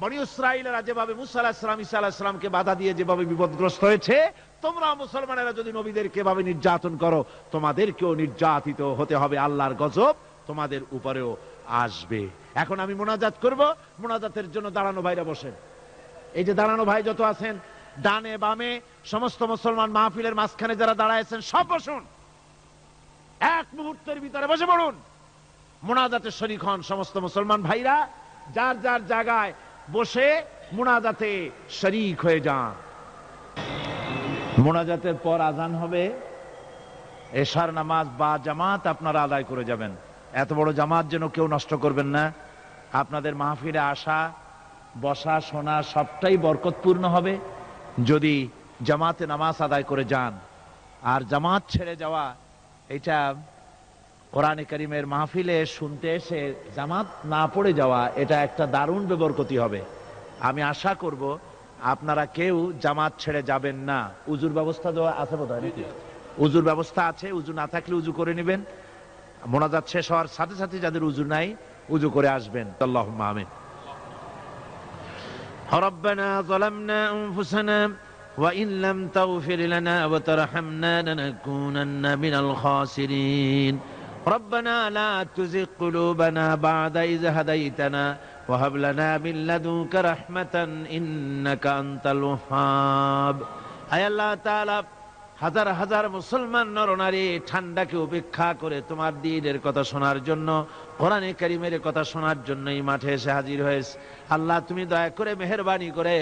A: বনী ইসরাঈলেরা যেভাবে মুসা আলাইহিস সালাম, ঈসা আলাইহিস সালামকে বাধা দিয়ে যেভাবে বিপদগ্রস্ত হয়েছে, তোমরা মুসলমানেরা যদি নবীদেরকে এভাবে নির্যাতন করো, তোমাদেরকেও নির্যাতিত হতে হবে। আল্লাহর গজব তোমাদের উপরেও আসবে। এখন আমি মোনাজাত করব। মোনাজাতের জন্য দাঁড়ানো ভাইরা বসেন। এই যে দাঁড়ানো ভাই যত আছেন, ডানে বামে সমস্ত মুসলমান মাহফিলের মাঝখানে যারা দাঁড়ায়ছেন সব বসুন। এক মুহূর্তের ভিতরে বসে পড়ুন। মোনাজাতে শরীক হন সমস্ত মুসলমান ভাইরা, যার যার জায়গায় বসে মোনাজাতে শরীক হয়ে যান। মোনাজাতের পর আজান হবে। এশার নামাজ বা জামাত আপনারা আদায় করে যাবেন। এত বড় জামাত যেন কেউ নষ্ট করবেন না। আপনাদের মাহফিলে আসা, বসা, শোনা সবটাই বরকতপূর্ণ হবে যদি জামাতে নামাজ আদায় করে যান। আর জামাত ছেড়ে যাওয়া, এটা কোরআনে কারীমের মাহফিলে শুনতে এসে জামাত না পড়ে যাওয়া, এটা একটা দারুণ বেবরকতি হবে। আমি আশা করব আপনারা কেউ জামাত ছেড়ে যাবেন না। উজুর ব্যবস্থা দেওয়া আছে বোধ হয় নাকি? উজুর ব্যবস্থা আছে। উজু না থাকলে উজু করে নেবেন। মোনাজাত শেষ হওয়ার সাথে সাথে যাদের উজু নাই, উজু করে আসবেন। আল্লাহুম্মা আমিন। ربنا ظلمنا أنفسنا وإن لم تغفر لنا وترحمنا لنكونن من الخاسرين ربنا لا تزغ قلوبنا بعد إذ هديتنا وهب لنا من لدنك رحمة إنك أنت الوهاب أي الله تعالى হাজার হাজার মুসলমান নরনারী ঠান্ডাকে উপেক্ষা করে তোমার দ্বীনের কথা শোনার জন্য, কোরআনে কারীমের কথা শোনার জন্য এই মাঠে এসে হাজির হয়েছে। আল্লাহ তুমি দয়া করে মেহেরবানি করে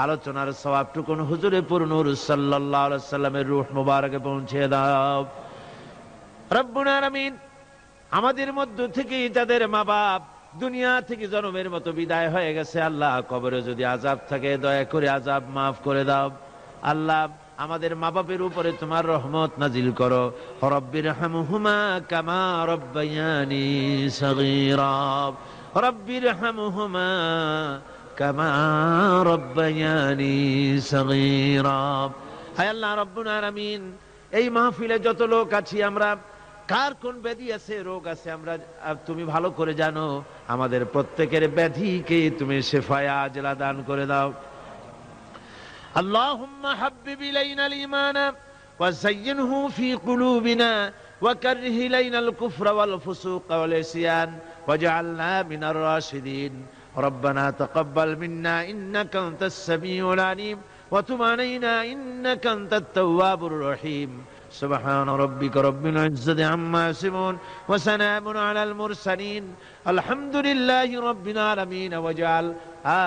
A: আলোচনার সওয়াবটুকুন হুজুরে পুরনূর সাল্লাল্লাহু আলাইহি ওয়াসাল্লামের রূহ মুবারকে পৌঁছে দাও। রব্বুল আলামিন, আমাদের মধ্য থেকে যাদের মা বাপ দুনিয়া থেকে জন্মের মতো বিদায় হয়ে গেছে, আল্লাহ কবরে যদি আযাব থাকে দয়া করে আযাব মাফ করে দাও। আল্লাহ আমাদের মা বাপের উপরে তোমার রহমত নাজিল করো। রব্বিরহামহুমা কামা রব্বায়ানি সগীরা রব্বিরহামহুমা কামা রব্বায়ানি সগীরা। হায় আল্লাহ রব্বুল আলামিন, এই মাহফিলে যত লোক আছি আমরা, কার কোন ব্যাধি আছে, রোগ আছে, আমরা তুমি ভালো করে জানো। আমাদের প্রত্যেকের ব্যাধিকে তুমি শিফায়ে আজলা দান করে দাও। اللهم حبب إلينا الإيمان وزينه في قلوبنا وكره إلينا الكفر والفسوق والعصيان واجعلنا من الراشدين ربنا تقبل منا إنك أنت السميع العليم وتب علينا إنك أنت التواب الرحيم سبحان ربك رب العزة عما يصفون وسلام على المرسلين الحمد لله رب العالمين واجعل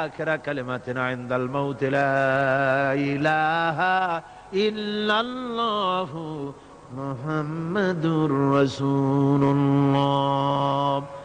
A: آخر كلمتنا عند الموت لا إله إلا الله محمد رسول الله